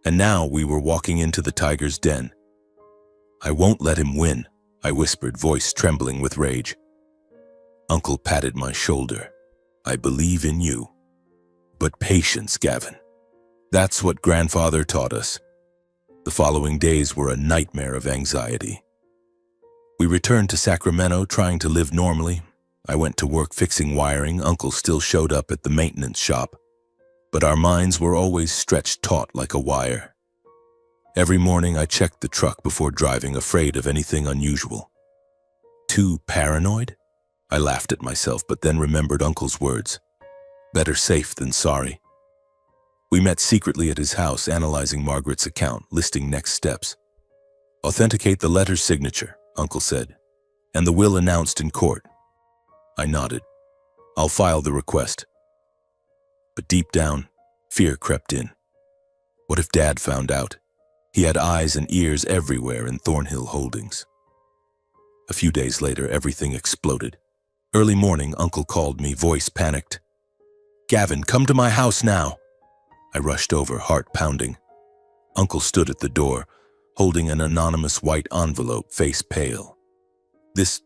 And now we were walking into the tiger's den. "I won't let him win," I whispered, voice trembling with rage. Uncle patted my shoulder. "I believe in you. But patience, Gavin. That's what Grandfather taught us." The following days were a nightmare of anxiety. We returned to Sacramento, trying to live normally. I went to work fixing wiring. Uncle still showed up at the maintenance shop. But our minds were always stretched taut like a wire. Every morning I checked the truck before driving, afraid of anything unusual. Too paranoid? I laughed at myself, but then remembered Uncle's words. Better safe than sorry. We met secretly at his house, analyzing Margaret's account, listing next steps. "Authenticate the letter's signature," Uncle said, "and the will announced in court." I nodded. "I'll file the request." But deep down, fear crept in. What if Dad found out? He had eyes and ears everywhere in Thornhill Holdings. A few days later, everything exploded. Early morning, Uncle called me, voice panicked. "Gavin, come to my house now." I rushed over, heart pounding. Uncle stood at the door, holding an anonymous white envelope, face pale. "This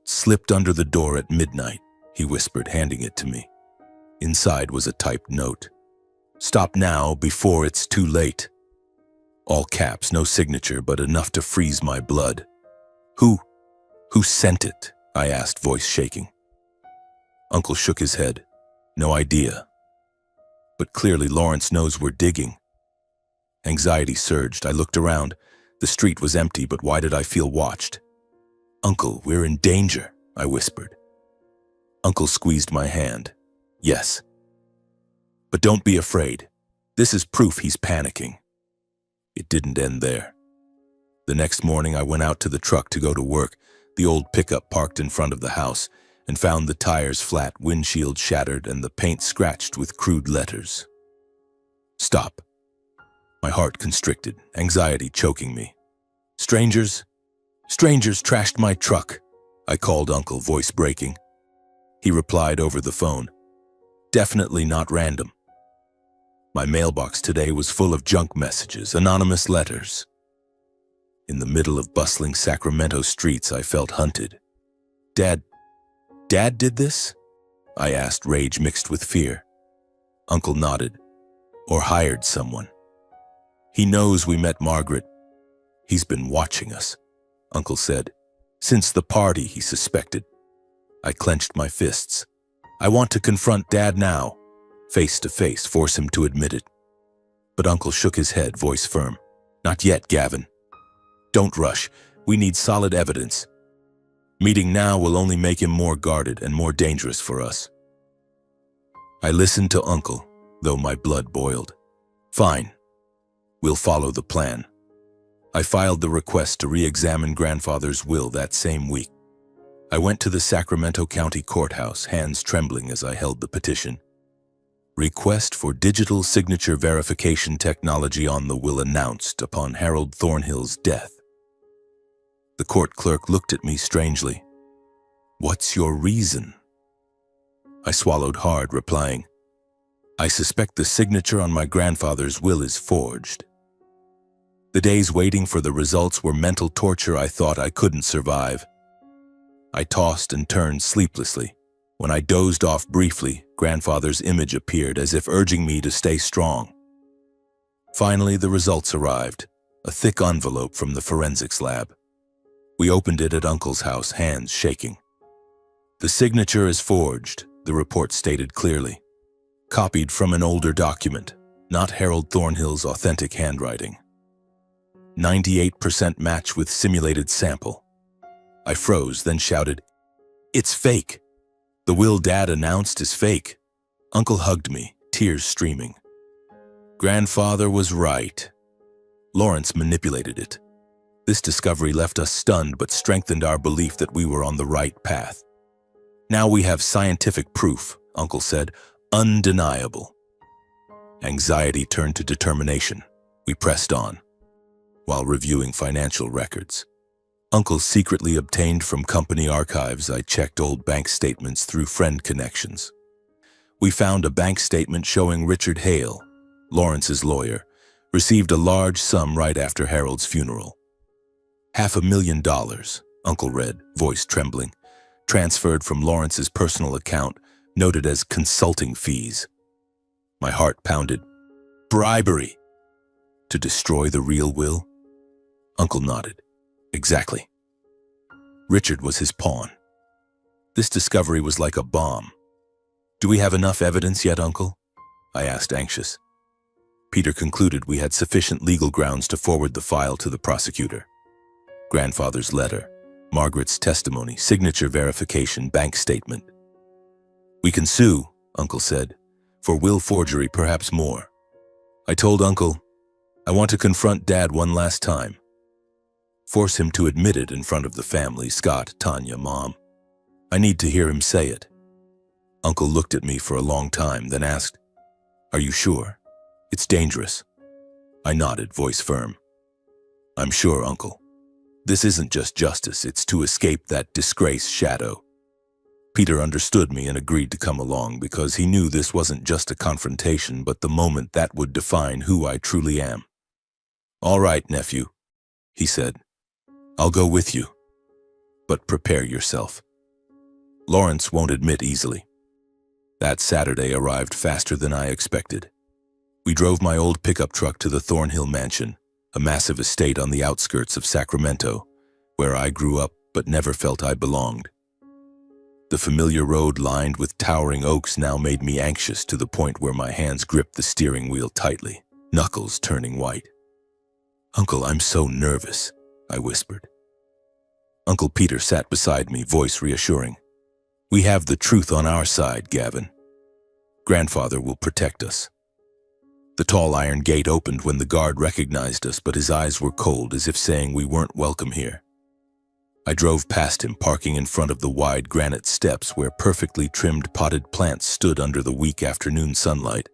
slipped under the door at midnight," he whispered, handing it to me. Inside was a typed note. "Stop now before it's too late." All caps, no signature, but enough to freeze my blood. Who sent it?" I asked, voice shaking. Uncle shook his head. "No idea. But clearly Lawrence knows we're digging." Anxiety surged. I looked around. The street was empty, but why did I feel watched? "Uncle, we're in danger," I whispered. Uncle squeezed my hand. "Yes. But don't be afraid. This is proof he's panicking." It didn't end there. The next morning I went out to the truck to go to work, the old pickup parked in front of the house, and found the tires flat, windshield shattered, and the paint scratched with crude letters. "Stop." My heart constricted, anxiety choking me. Strangers trashed my truck," I called Uncle, voice breaking. He replied over the phone. "Definitely not random." My mailbox today was full of junk messages, anonymous letters. In the middle of bustling Sacramento streets, I felt hunted. Dad did this?" I asked, rage mixed with fear. Uncle nodded. "Or hired someone. He knows we met Margaret. He's been watching us," Uncle said. "Since the party, he suspected." I clenched my fists. "I want to confront Dad now, face to face, force him to admit it." But Uncle shook his head, voice firm. "Not yet, Gavin. Don't rush. We need solid evidence. Meeting now will only make him more guarded and more dangerous for us." I listened to Uncle, though my blood boiled. "Fine. We'll follow the plan." I filed the request to re-examine Grandfather's will that same week. I went to the Sacramento County Courthouse, hands trembling as I held the petition. Request for digital signature verification technology on the will announced upon Harold Thornhill's death. The court clerk looked at me strangely. "What's your reason?" I swallowed hard, replying, "I suspect the signature on my grandfather's will is forged." The days waiting for the results were mental torture I thought I couldn't survive. I tossed and turned sleeplessly. When I dozed off briefly, grandfather's image appeared as if urging me to stay strong. Finally, the results arrived, a thick envelope from the forensics lab. We opened it at Uncle's house, hands shaking. "The signature is forged," the report stated clearly. "Copied from an older document, not Harold Thornhill's authentic handwriting. 98% match with simulated sample." I froze, then shouted, "It's fake! The will Dad announced is fake." Uncle hugged me, tears streaming. Grandfather was right. Lawrence manipulated it. This discovery left us stunned but strengthened our belief that we were on the right path. "Now we have scientific proof," Uncle said, "undeniable." Anxiety turned to determination. We pressed on, while reviewing financial records. Uncle secretly obtained from company archives. I checked old bank statements through friend connections. We found a bank statement showing Richard Hale, Lawrence's lawyer, received a large sum right after Harold's funeral. $500,000, Uncle read, voice trembling, transferred from Lawrence's personal account, noted as consulting fees. My heart pounded. Bribery! To destroy the real will? Uncle nodded. Exactly. Richard was his pawn. This discovery was like a bomb. "Do we have enough evidence yet, Uncle?" I asked, anxious. Peter concluded we had sufficient legal grounds to forward the file to the prosecutor. Grandfather's letter, Margaret's testimony, signature verification, bank statement. "We can sue," Uncle said, "for will forgery, perhaps more." I told Uncle, "I want to confront Dad one last time. Force him to admit it in front of the family, Scott, Tanya, Mom. I need to hear him say it." Uncle looked at me for a long time, then asked, "Are you sure? It's dangerous." I nodded, voice firm. "I'm sure, Uncle. This isn't just justice, it's to escape that disgrace shadow." Peter understood me and agreed to come along because he knew this wasn't just a confrontation, but the moment that would define who I truly am. "All right, nephew," he said. "I'll go with you. But prepare yourself." Lawrence won't admit easily. That Saturday arrived faster than I expected. We drove my old pickup truck to the Thornhill Mansion, a massive estate on the outskirts of Sacramento, where I grew up but never felt I belonged. The familiar road lined with towering oaks now made me anxious to the point where my hands gripped the steering wheel tightly, knuckles turning white. "Uncle, I'm so nervous," I whispered. Uncle Peter sat beside me, voice reassuring. "We have the truth on our side, Gavin. Grandfather will protect us." The tall iron gate opened when the guard recognized us, but his eyes were cold, as if saying we weren't welcome here. I drove past him, parking in front of the wide granite steps where perfectly trimmed potted plants stood under the weak afternoon sunlight.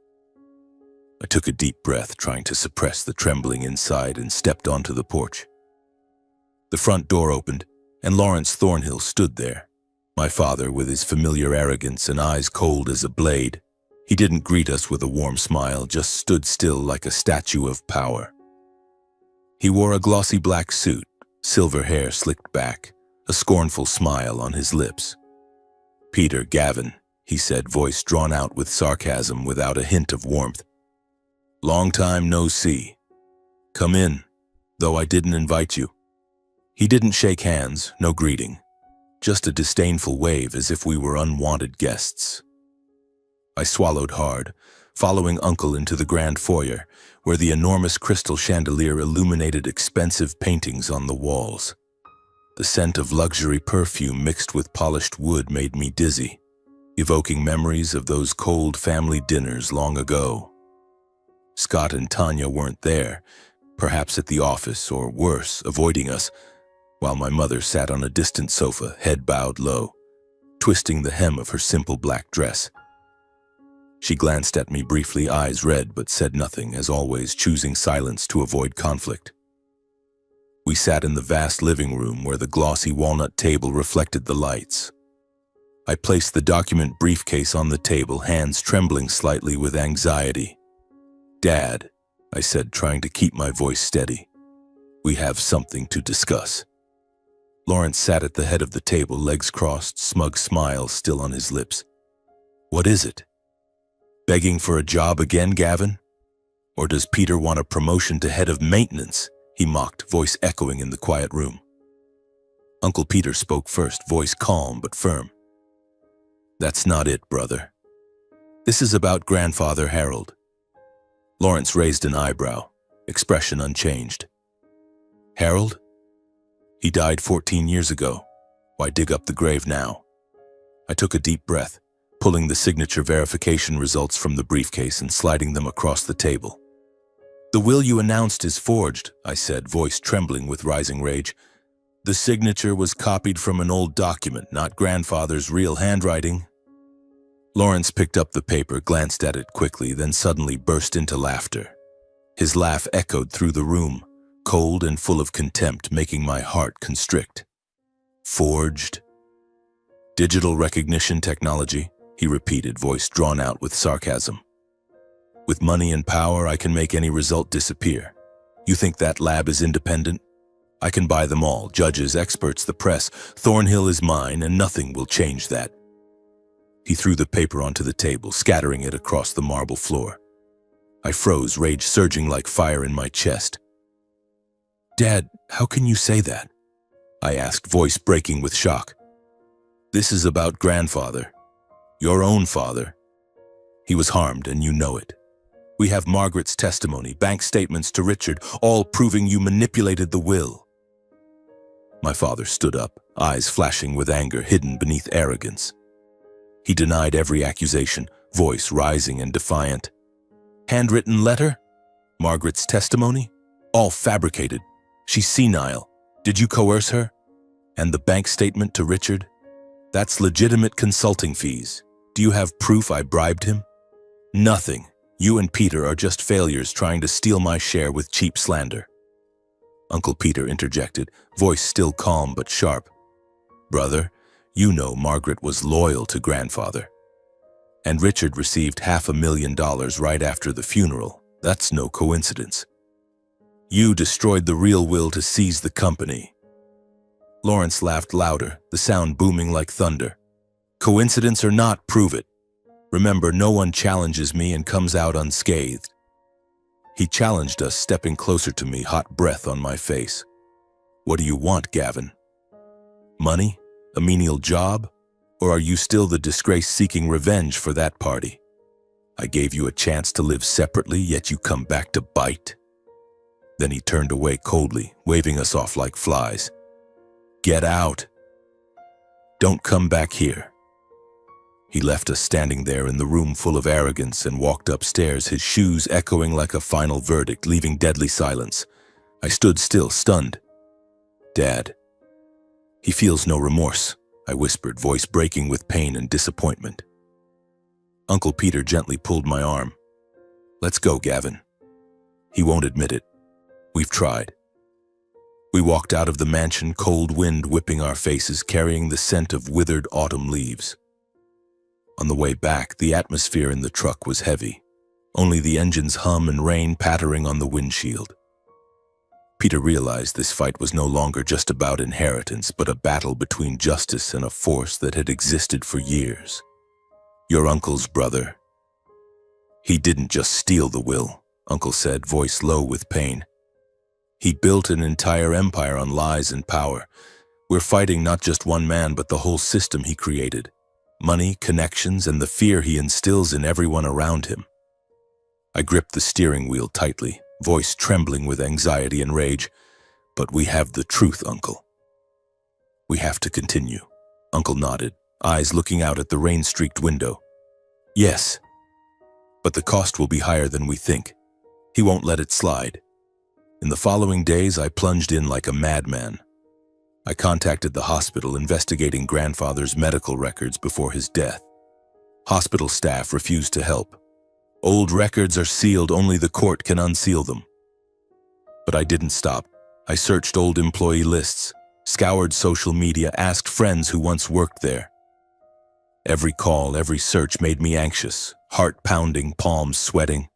I took a deep breath, trying to suppress the trembling inside, and stepped onto the porch. The front door opened, and Lawrence Thornhill stood there. My father, with his familiar arrogance and eyes cold as a blade. He didn't greet us with a warm smile, just stood still like a statue of power. He wore a glossy black suit, silver hair slicked back, a scornful smile on his lips. "Peter, Gavin," he said, voice drawn out with sarcasm without a hint of warmth. "Long time no see. Come in, though I didn't invite you." He didn't shake hands, no greeting, just a disdainful wave as if we were unwanted guests. I swallowed hard, following Uncle into the grand foyer, where the enormous crystal chandelier illuminated expensive paintings on the walls. The scent of luxury perfume mixed with polished wood made me dizzy, evoking memories of those cold family dinners long ago. Scott and Tanya weren't there, perhaps at the office or worse, avoiding us. while my mother sat on a distant sofa, head bowed low, twisting the hem of her simple black dress. She glanced at me briefly, eyes red, but said nothing, as always, choosing silence to avoid conflict. We sat in the vast living room where the glossy walnut table reflected the lights. I placed the document briefcase on the table, hands trembling slightly with anxiety. "Dad," I said, trying to keep my voice steady, "we have something to discuss." Lawrence sat at the head of the table, legs crossed, smug smile still on his lips. "What is it? Begging for a job again, Gavin? Or does Peter want a promotion to head of maintenance?" he mocked, voice echoing in the quiet room. Uncle Peter spoke first, voice calm but firm. "That's not it, brother. This is about Grandfather Harold." Lawrence raised an eyebrow, expression unchanged. "Harold? He died 14 years ago. Why dig up the grave now?" I took a deep breath, pulling the signature verification results from the briefcase and sliding them across the table. "The will you announced is forged," I said, voice trembling with rising rage. "The signature was copied from an old document, not Grandfather's real handwriting." Lawrence picked up the paper, glanced at it quickly, then suddenly burst into laughter. His laugh echoed through the room, cold and full of contempt, making my heart constrict. "Forged? Digital recognition technology," he repeated, voice drawn out with sarcasm. "With money and power, I can make any result disappear. You think that lab is independent? I can buy them all, judges, experts, the press. Thornhill is mine, and nothing will change that." He threw the paper onto the table, scattering it across the marble floor. I froze, rage surging like fire in my chest. "Dad, how can you say that?" I asked, voice breaking with shock. "This is about Grandfather. Your own father. He was harmed, and you know it. We have Margaret's testimony, bank statements to Richard, all proving you manipulated the will." My father stood up, eyes flashing with anger hidden beneath arrogance. He denied every accusation, voice rising and defiant. "Handwritten letter? Margaret's testimony? All fabricated. She's senile. Did you coerce her? And the bank statement to Richard? That's legitimate consulting fees. Do you have proof I bribed him?" "Nothing. You and Peter are just failures trying to steal my share with cheap slander." Uncle Peter interjected, voice still calm but sharp. "Brother, you know Margaret was loyal to Grandfather. And Richard received $500,000 right after the funeral. That's no coincidence. You destroyed the real will to seize the company." Lawrence laughed louder, the sound booming like thunder. "Coincidence or not, prove it. Remember, no one challenges me and comes out unscathed." He challenged us, stepping closer to me, hot breath on my face. "What do you want, Gavin? Money? A menial job? Or are you still the disgrace seeking revenge for that party? I gave you a chance to live separately, yet you come back to bite." Then he turned away coldly, waving us off like flies. "Get out. Don't come back here." He left us standing there in the room full of arrogance and walked upstairs, his shoes echoing like a final verdict, leaving deadly silence. I stood still, stunned. "Dad." "He feels no remorse," I whispered, voice breaking with pain and disappointment. Uncle Peter gently pulled my arm. "Let's go, Gavin." "He won't admit it. We've tried." We walked out of the mansion, cold wind whipping our faces, carrying the scent of withered autumn leaves. On the way back, the atmosphere in the truck was heavy, only the engine's hum and rain pattering on the windshield. Peter realized this fight was no longer just about inheritance, but a battle between justice and a force that had existed for years. "Your uncle's brother. He didn't just steal the will," Uncle said, voice low with pain. "He built an entire empire on lies and power. We're fighting not just one man, but the whole system he created. Money, connections, and the fear he instills in everyone around him." I gripped the steering wheel tightly, voice trembling with anxiety and rage. "But we have the truth, Uncle." "We have to continue." Uncle nodded, eyes looking out at the rain-streaked window. "Yes, but the cost will be higher than we think. He won't let it slide." In the following days, I plunged in like a madman. I contacted the hospital investigating grandfather's medical records before his death. Hospital staff refused to help. Old records are sealed, only the court can unseal them. But I didn't stop. I searched old employee lists, scoured social media, asked friends who once worked there. Every call, every search made me anxious, heart pounding, palms sweating.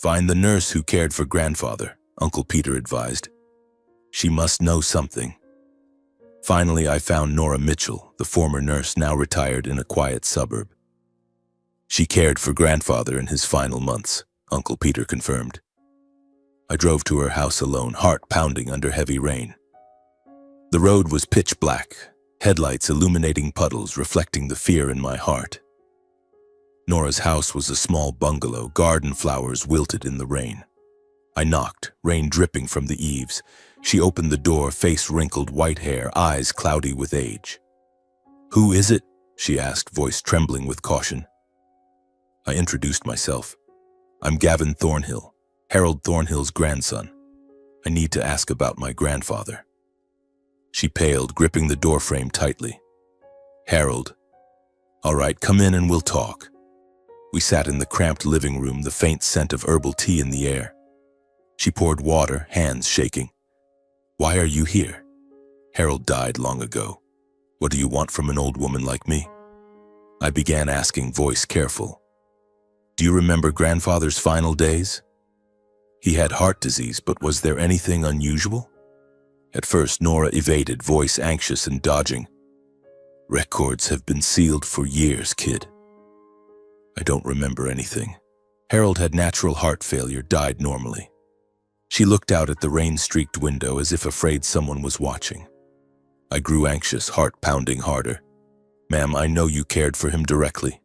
Find the nurse who cared for grandfather, Uncle Peter advised. She must know something. Finally, I found Nora Mitchell, the former nurse now retired in a quiet suburb. She cared for grandfather in his final months, Uncle Peter confirmed. I drove to her house alone, heart pounding under heavy rain. The road was pitch black, headlights illuminating puddles reflecting the fear in my heart. Nora's house was a small bungalow, garden flowers wilted in the rain. I knocked, rain dripping from the eaves. She opened the door, face wrinkled, white hair, eyes cloudy with age. "Who is it?" she asked, voice trembling with caution. I introduced myself. "I'm Gavin Thornhill, Harold Thornhill's grandson. I need to ask about my grandfather." She paled, gripping the doorframe tightly. "Harold. All right, come in and we'll talk." We sat in the cramped living room, the faint scent of herbal tea in the air. She poured water, hands shaking. "Why are you here?" "Harold died long ago. What do you want from an old woman like me?" I began asking, voice careful. "Do you remember grandfather's final days? He had heart disease, but was there anything unusual?" At first, Nora evaded, voice anxious and dodging. "Records have been sealed for years, kid." "I don't remember anything. Harold had natural heart failure, died normally." She looked out at the rain-streaked window as if afraid someone was watching. I grew anxious, heart pounding harder. "Ma'am, I know you cared for him directly.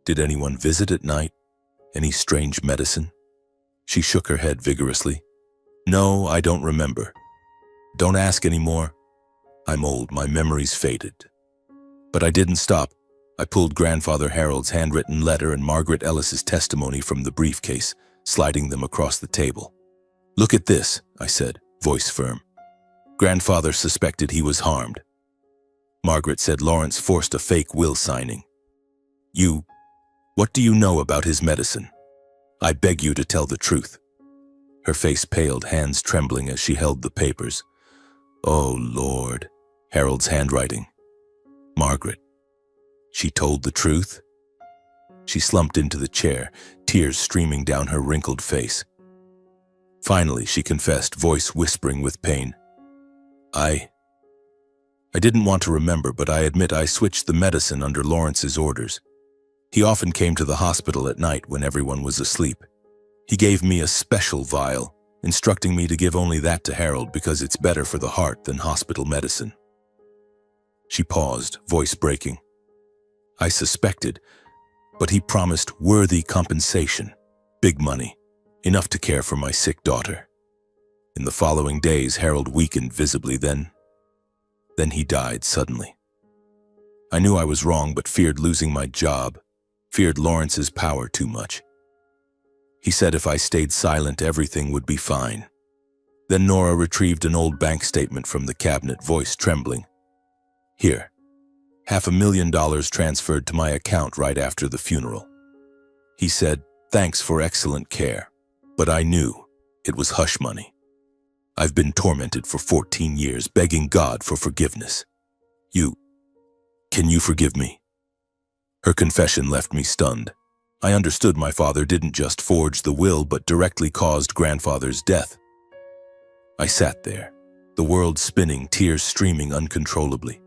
Did anyone visit at night? Any strange medicine?" She shook her head vigorously. "No, I don't remember." "Don't ask anymore. I'm old, my memory's faded." But I didn't stop. I pulled grandfather Harold's handwritten letter and Margaret Ellis's testimony from the briefcase, sliding them across the table. "Look at this," I said, voice firm. Grandfather suspected he was harmed. Margaret said Lawrence forced a fake will signing. What do you know about his medicine? I beg you to tell the truth." Her face paled, hands trembling as she held the papers. "Oh, Lord," Harold's handwriting. "Margaret, she told the truth?" She slumped into the chair, tears streaming down her wrinkled face. Finally, she confessed, voice whispering with pain. I didn't want to remember, but I admit I switched the medicine under Lawrence's orders. He often came to the hospital at night when everyone was asleep. He gave me a special vial, instructing me to give only that to Harold because it's better for the heart than hospital medicine." She paused, voice breaking. "I suspected, but he promised worthy compensation, big money, enough to care for my sick daughter. In the following days, Harold weakened visibly, then he died suddenly. I knew I was wrong, but feared losing my job, feared Lawrence's power too much. He said if I stayed silent, everything would be fine." Then Nora retrieved an old bank statement from the cabinet, voice trembling. "Here, $500,000 transferred to my account right after the funeral." He said, "Thanks for excellent care," but I knew it was hush money. I've been tormented for 14 years, begging God for forgiveness. Can you forgive me?" Her confession left me stunned. I understood my father didn't just forge the will, but directly caused grandfather's death. I sat there, the world spinning, tears streaming uncontrollably.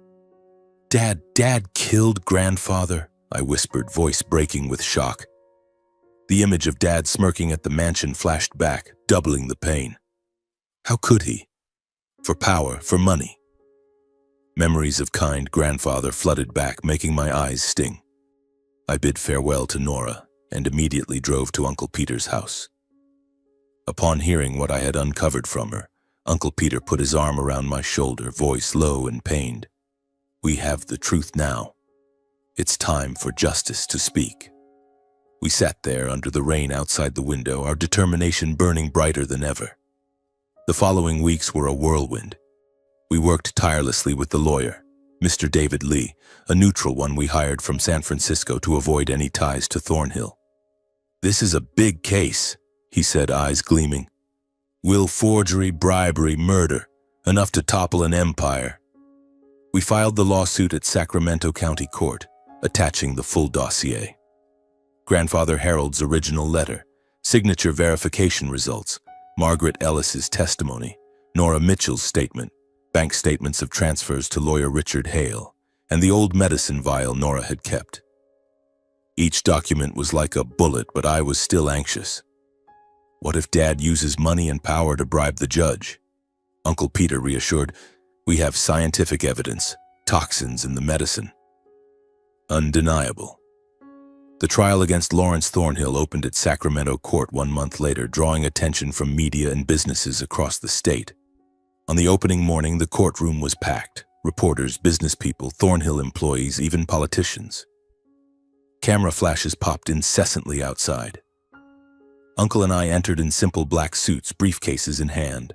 Dad killed grandfather," I whispered, voice breaking with shock. The image of Dad smirking at the mansion flashed back, doubling the pain. How could he? For power, for money. Memories of kind grandfather flooded back, making my eyes sting. I bid farewell to Nora and immediately drove to Uncle Peter's house. Upon hearing what I had uncovered from her, Uncle Peter put his arm around my shoulder, voice low and pained. "We have the truth now. It's time for justice to speak." We sat there under the rain outside the window, our determination burning brighter than ever. The following weeks were a whirlwind. We worked tirelessly with the lawyer, Mr. David Lee, a neutral one we hired from San Francisco to avoid any ties to Thornhill. "This is a big case," he said, eyes gleaming. "Will, forgery, bribery, murder, enough to topple an empire." We filed the lawsuit at Sacramento County Court, attaching the full dossier. Grandfather Harold's original letter, signature verification results, Margaret Ellis's testimony, Nora Mitchell's statement, bank statements of transfers to lawyer Richard Hale, and the old medicine vial Nora had kept. Each document was like a bullet, but I was still anxious. What if Dad uses money and power to bribe the judge? Uncle Peter reassured, "We have scientific evidence, toxins in the medicine." Undeniable. The trial against Lawrence Thornhill opened at Sacramento Court 1 month later, drawing attention from media and businesses across the state. On the opening morning, the courtroom was packed. Reporters, business people, Thornhill employees, even politicians. Camera flashes popped incessantly outside. Uncle and I entered in simple black suits, briefcases in hand.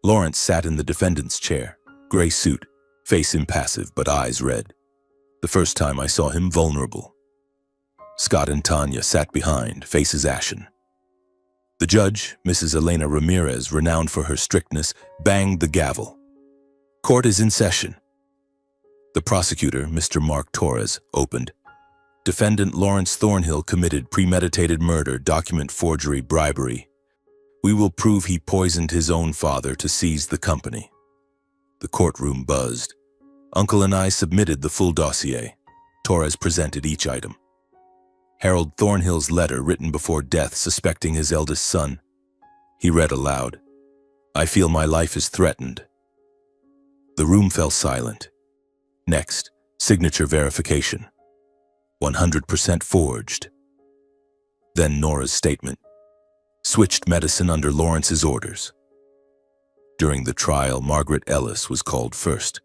Lawrence sat in the defendant's chair, gray suit, face impassive but eyes red. The first time I saw him vulnerable. Scott and Tanya sat behind, faces ashen. The judge, Mrs. Elena Ramirez, renowned for her strictness, banged the gavel. "Court is in session." The prosecutor, Mr. Mark Torres, opened. "Defendant Lawrence Thornhill committed premeditated murder, document forgery, bribery. We will prove he poisoned his own father to seize the company." The courtroom buzzed. Uncle and I submitted the full dossier. Torres presented each item. Harold Thornhill's letter written before death suspecting his eldest son. He read aloud, "I feel my life is threatened." The room fell silent. Next, signature verification. 100% forged. Then Nora's statement. Switched medicine under Lawrence's orders. During the trial, Margaret Ellis was called first.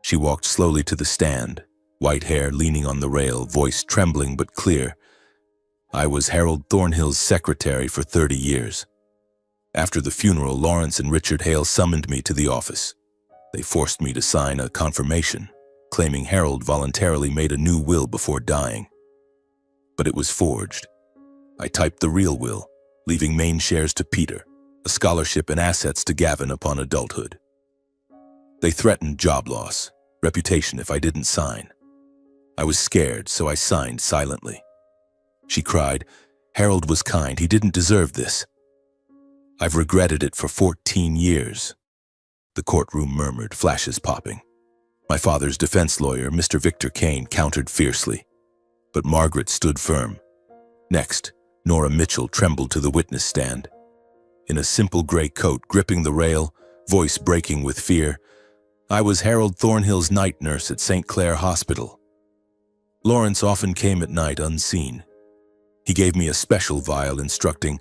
She walked slowly to the stand, white hair leaning on the rail, voice trembling but clear. "I was Harold Thornhill's secretary for 30 years. After the funeral, Lawrence and Richard Hale summoned me to the office. They forced me to sign a confirmation, claiming Harold voluntarily made a new will before dying. But it was forged. I typed the real will, leaving main shares to Peter, a scholarship and assets to Gavin upon adulthood. They threatened job loss, reputation if I didn't sign. I was scared, so I signed silently." She cried, "Harold was kind. He didn't deserve this. I've regretted it for 14 years. The courtroom murmured, flashes popping. My father's defense lawyer, Mr. Victor Kane, countered fiercely. But Margaret stood firm. Next, Nora Mitchell trembled to the witness stand. In a simple gray coat, gripping the rail, voice breaking with fear, "I was Harold Thornhill's night nurse at St. Clair Hospital. Lawrence often came at night unseen. He gave me a special vial instructing,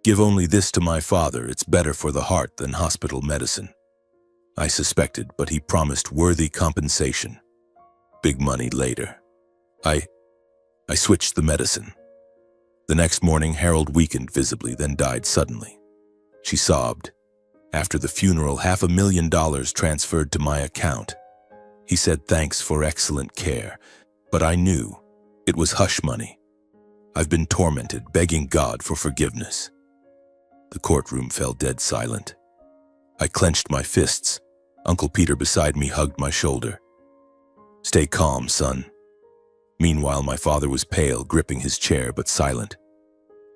'Give only this to my father, it's better for the heart than hospital medicine.' I suspected, but he promised worthy compensation. Big money later. I switched the medicine. The next morning, Harold weakened visibly, then died suddenly. She sobbed. After the funeral, $500,000 transferred to my account. He said thanks for excellent care, but I knew it was hush money. I've been tormented, begging God for forgiveness." The courtroom fell dead silent. I clenched my fists. Uncle Peter beside me hugged my shoulder. "Stay calm, son." Meanwhile, my father was pale, gripping his chair, but silent.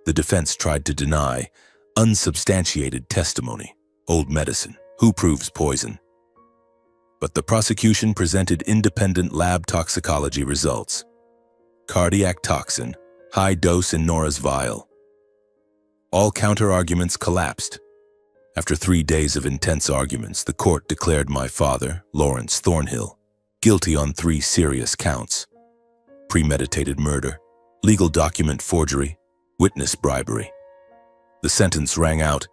The defense tried to deny unsubstantiated testimony, old medicine, who proves poison. But the prosecution presented independent lab toxicology results. Cardiac toxin, high dose in Nora's vial. All counter-arguments collapsed. After 3 days of intense arguments, the court declared my father, Lawrence Thornhill, guilty on 3 serious counts: premeditated murder, legal document forgery, witness bribery. The sentence rang out: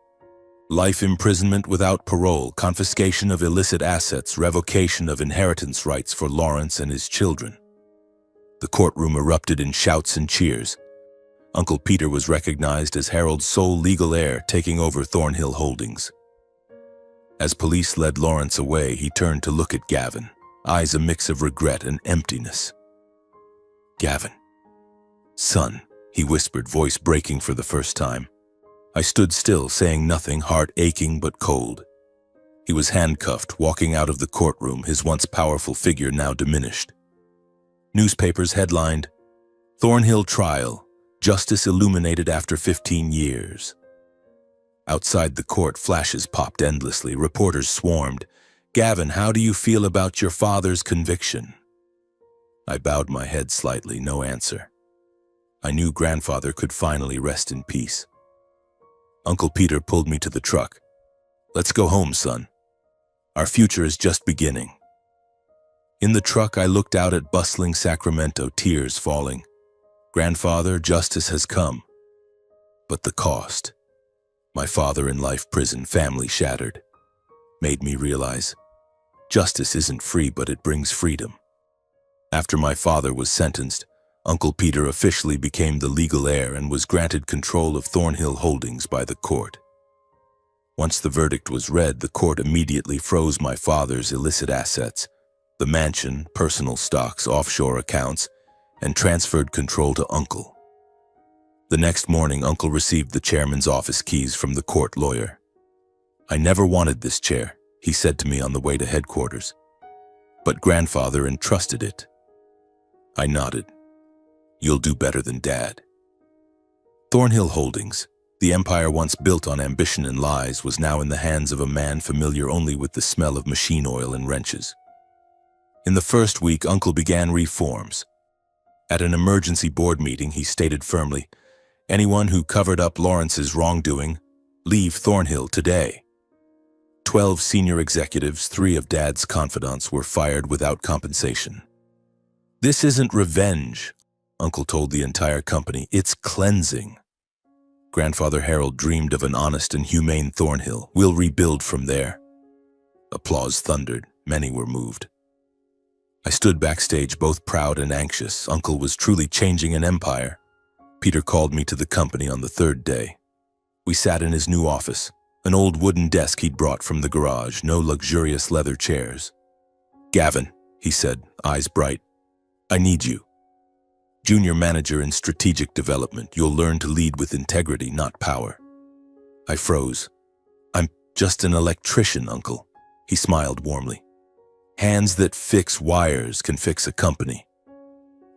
life imprisonment without parole, confiscation of illicit assets, revocation of inheritance rights for Lawrence and his children. The courtroom erupted in shouts and cheers. Uncle Peter was recognized as Harold's sole legal heir, taking over Thornhill Holdings. As police led Lawrence away, he turned to look at Gavin, eyes a mix of regret and emptiness. "Gavin. Son," he whispered, voice breaking for the first time. I stood still, saying nothing, heart aching but cold. He was handcuffed, walking out of the courtroom, his once powerful figure now diminished. Newspapers headlined, "Thornhill Trial, Justice Illuminated After 15 Years." Outside the court, flashes popped endlessly. Reporters swarmed. "Gavin, how do you feel about your father's conviction?" I bowed my head slightly, no answer. I knew grandfather could finally rest in peace. Uncle Peter pulled me to the truck. "Let's go home, son. Our future is just beginning." In the truck, I looked out at bustling Sacramento, tears falling. Grandfather, justice has come. But the cost. My father in life prison, family shattered. Made me realize, justice isn't free, but it brings freedom. After my father was sentenced, Uncle Peter officially became the legal heir and was granted control of Thornhill Holdings by the court. Once the verdict was read, the court immediately froze my father's illicit assets, the mansion, personal stocks, offshore accounts, and transferred control to Uncle. The next morning, Uncle received the chairman's office keys from the court lawyer. "I never wanted this chair," he said to me on the way to headquarters. "But grandfather entrusted it." I nodded. "You'll do better than Dad." Thornhill Holdings, the empire once built on ambition and lies, was now in the hands of a man familiar only with the smell of machine oil and wrenches. In the first week, Uncle began reforms. At an emergency board meeting, he stated firmly, "Anyone who covered up Lawrence's wrongdoing, leave Thornhill today." 12 senior executives, 3 of Dad's confidants, were fired without compensation. "This isn't revenge," Uncle told the entire company. "It's cleansing." Grandfather Harold dreamed of an honest and humane Thornhill. "We'll rebuild from there." Applause thundered. Many were moved. I stood backstage, both proud and anxious. Uncle was truly changing an empire. Peter called me to the company on the 3rd day. We sat in his new office, an old wooden desk he'd brought from the garage, no luxurious leather chairs. "Gavin," he said, eyes bright, "I need you. Junior manager in strategic development, you'll learn to lead with integrity, not power." I froze. "I'm just an electrician, Uncle." He smiled warmly. "Hands that fix wires can fix a company.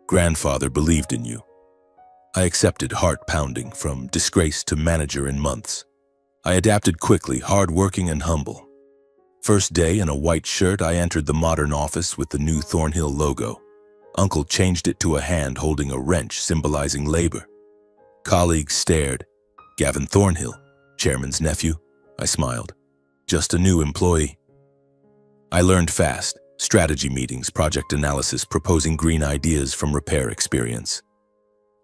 Grandfather believed in you." I accepted, heart pounding, from disgrace to manager in months. I adapted quickly, hard-working and humble. First day, in a white shirt, I entered the modern office with the new Thornhill logo. Uncle changed it to a hand holding a wrench, symbolizing labor. Colleagues stared. "Gavin Thornhill, chairman's nephew?" I smiled. "Just a new employee." I learned fast. Strategy meetings, project analysis, proposing green ideas from repair experience.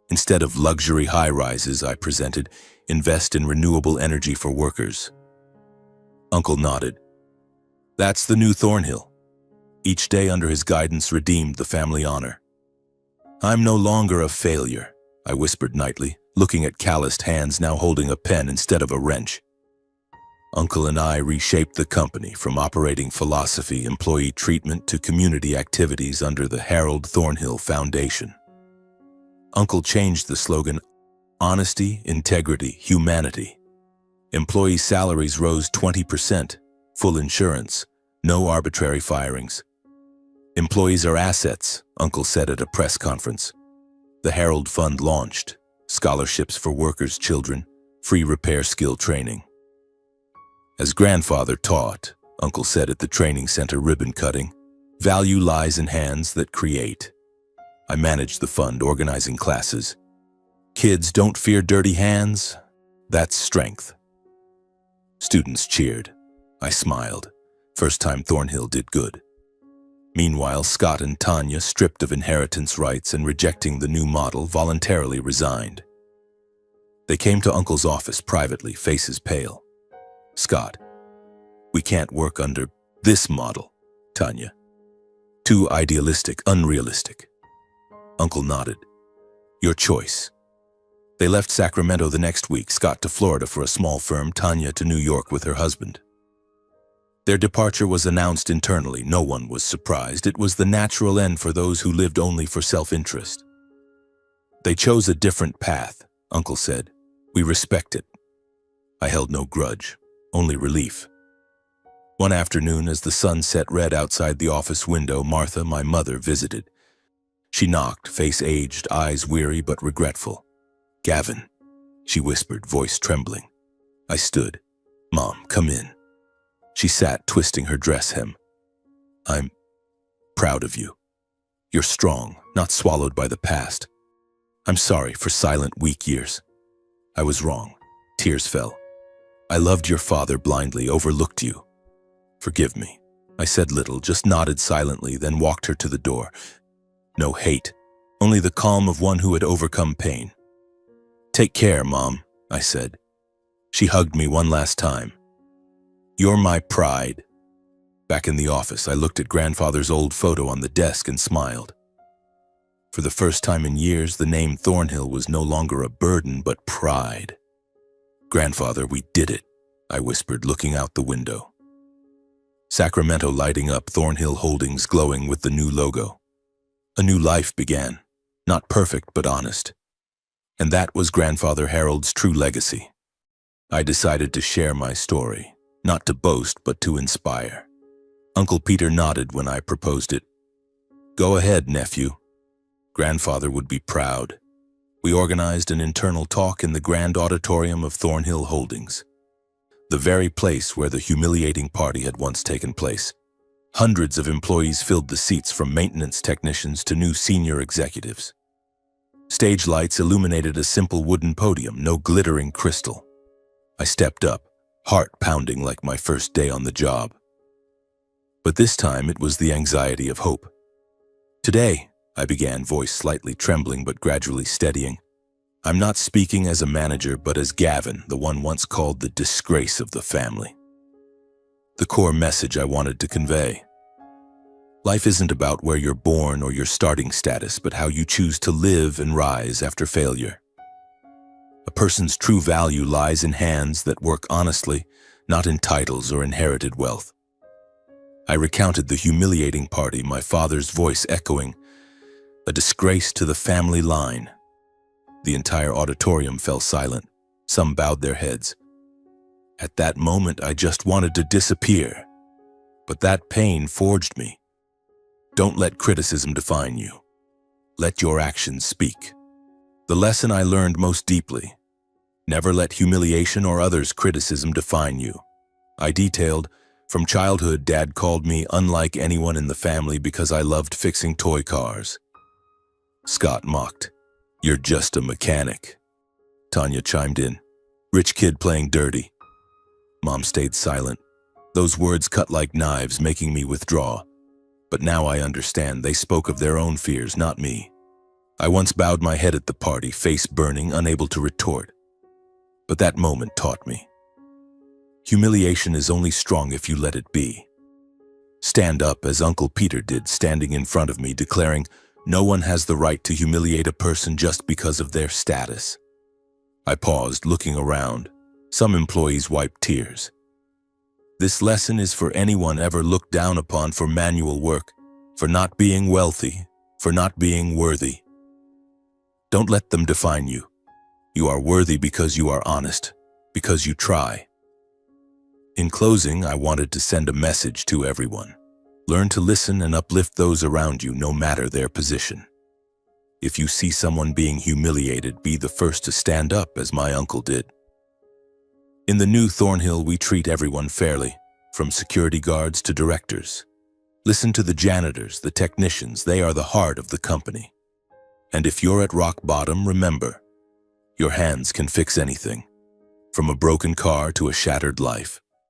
Instead of luxury high-rises, I presented, invest in renewable energy for workers. Uncle nodded. "That's the new Thornhill." Each day under his guidance redeemed the family honor. "I'm no longer a failure," I whispered nightly, looking at calloused hands now holding a pen instead of a wrench. Uncle and I reshaped the company, from operating philosophy, employee treatment, to community activities under the Harold Thornhill Foundation. Uncle changed the slogan, honesty, integrity, humanity. Employee salaries rose 20%, full insurance, no arbitrary firings. "Employees are assets," Uncle said at a press conference. The Harold Fund launched, scholarships for workers' children, free repair skill training. As grandfather taught, Uncle said at the training center ribbon cutting, "Value lies in hands that create." I managed the fund, organizing classes. "Kids, don't fear dirty hands. That's strength." Students cheered. I smiled. First time Thornhill did good. Meanwhile, Scott and Tanya, stripped of inheritance rights and rejecting the new model, voluntarily resigned. They came to Uncle's office privately, faces pale. "Scott, we can't work under this model." Tanya, "Too idealistic, unrealistic." Uncle nodded. "Your choice." They left Sacramento the next week, Scott to Florida for a small firm, Tanya to New York with her husband. Their departure was announced internally. No one was surprised. It was the natural end for those who lived only for self-interest. They chose a different path, Uncle said. We respect it. I held no grudge, only relief. One afternoon, as the sun set red outside the office window, Martha, my mother, visited. She knocked, face aged, eyes weary but regretful. "Gavin," she whispered, voice trembling. I stood. "Mom, come in." She sat, twisting her dress hem. "I'm proud of you. You're strong, not swallowed by the past. I'm sorry for silent, weak years. I was wrong." Tears fell. "I loved your father blindly, overlooked you. Forgive me." I said little, just nodded silently, then walked her to the door. No hate, only the calm of one who had overcome pain. "Take care, Mom," I said. She hugged me one last time. "You're my pride." Back in the office, I looked at Grandfather's old photo on the desk and smiled. For the first time in years, the name Thornhill was no longer a burden, but pride. "Grandfather, we did it," I whispered, looking out the window. Sacramento lighting up, Thornhill Holdings glowing with the new logo. A new life began, not perfect but honest. And that was Grandfather Harold's true legacy. I decided to share my story, not to boast but to inspire. Uncle Peter nodded when I proposed it. "Go ahead, nephew." Grandfather would be proud. We organized an internal talk in the grand auditorium of Thornhill Holdings, the very place where the humiliating party had once taken place. Hundreds of employees filled the seats, from maintenance technicians to new senior executives. Stage lights illuminated a simple wooden podium, no glittering crystal. I stepped up, heart pounding like my first day on the job. But this time it was the anxiety of hope. "Today," I began, voice slightly trembling but gradually steadying, "I'm not speaking as a manager but as Gavin, the one once called the disgrace of the family." The core message I wanted to convey. Life isn't about where you're born or your starting status, but how you choose to live and rise after failure. A person's true value lies in hands that work honestly, not in titles or inherited wealth. I recounted the humiliating party, my father's voice echoing, "A disgrace to the family line." The entire auditorium fell silent. Some bowed their heads. At that moment, I just wanted to disappear. But that pain forged me. Don't let criticism define you. Let your actions speak. The lesson I learned most deeply: never let humiliation or others' criticism define you. I detailed, from childhood, Dad called me unlike anyone in the family because I loved fixing toy cars. Scott mocked, "You're just a mechanic." Tanya chimed in, "Rich kid playing dirty." Mom stayed silent. Those words cut like knives, making me withdraw. But now I understand, they spoke of their own fears, not me. I once bowed my head at the party, face burning, unable to retort. But that moment taught me. Humiliation is only strong if you let it be. Stand up, as Uncle Peter did, standing in front of me, declaring, "No one has the right to humiliate a person just because of their status." I paused, looking around. Some employees wiped tears. This lesson is for anyone ever looked down upon for manual work, for not being wealthy, for not being worthy. Don't let them define you. You are worthy because you are honest, because you try. In closing, I wanted to send a message to everyone. Learn to listen and uplift those around you, no matter their position. If you see someone being humiliated, be the first to stand up, as my uncle did. In the new Thornhill, we treat everyone fairly, from security guards to directors. Listen to the janitors, the technicians, they are the heart of the company. And if you're at rock bottom, remember, your hands can fix anything, from a broken car to a shattered life.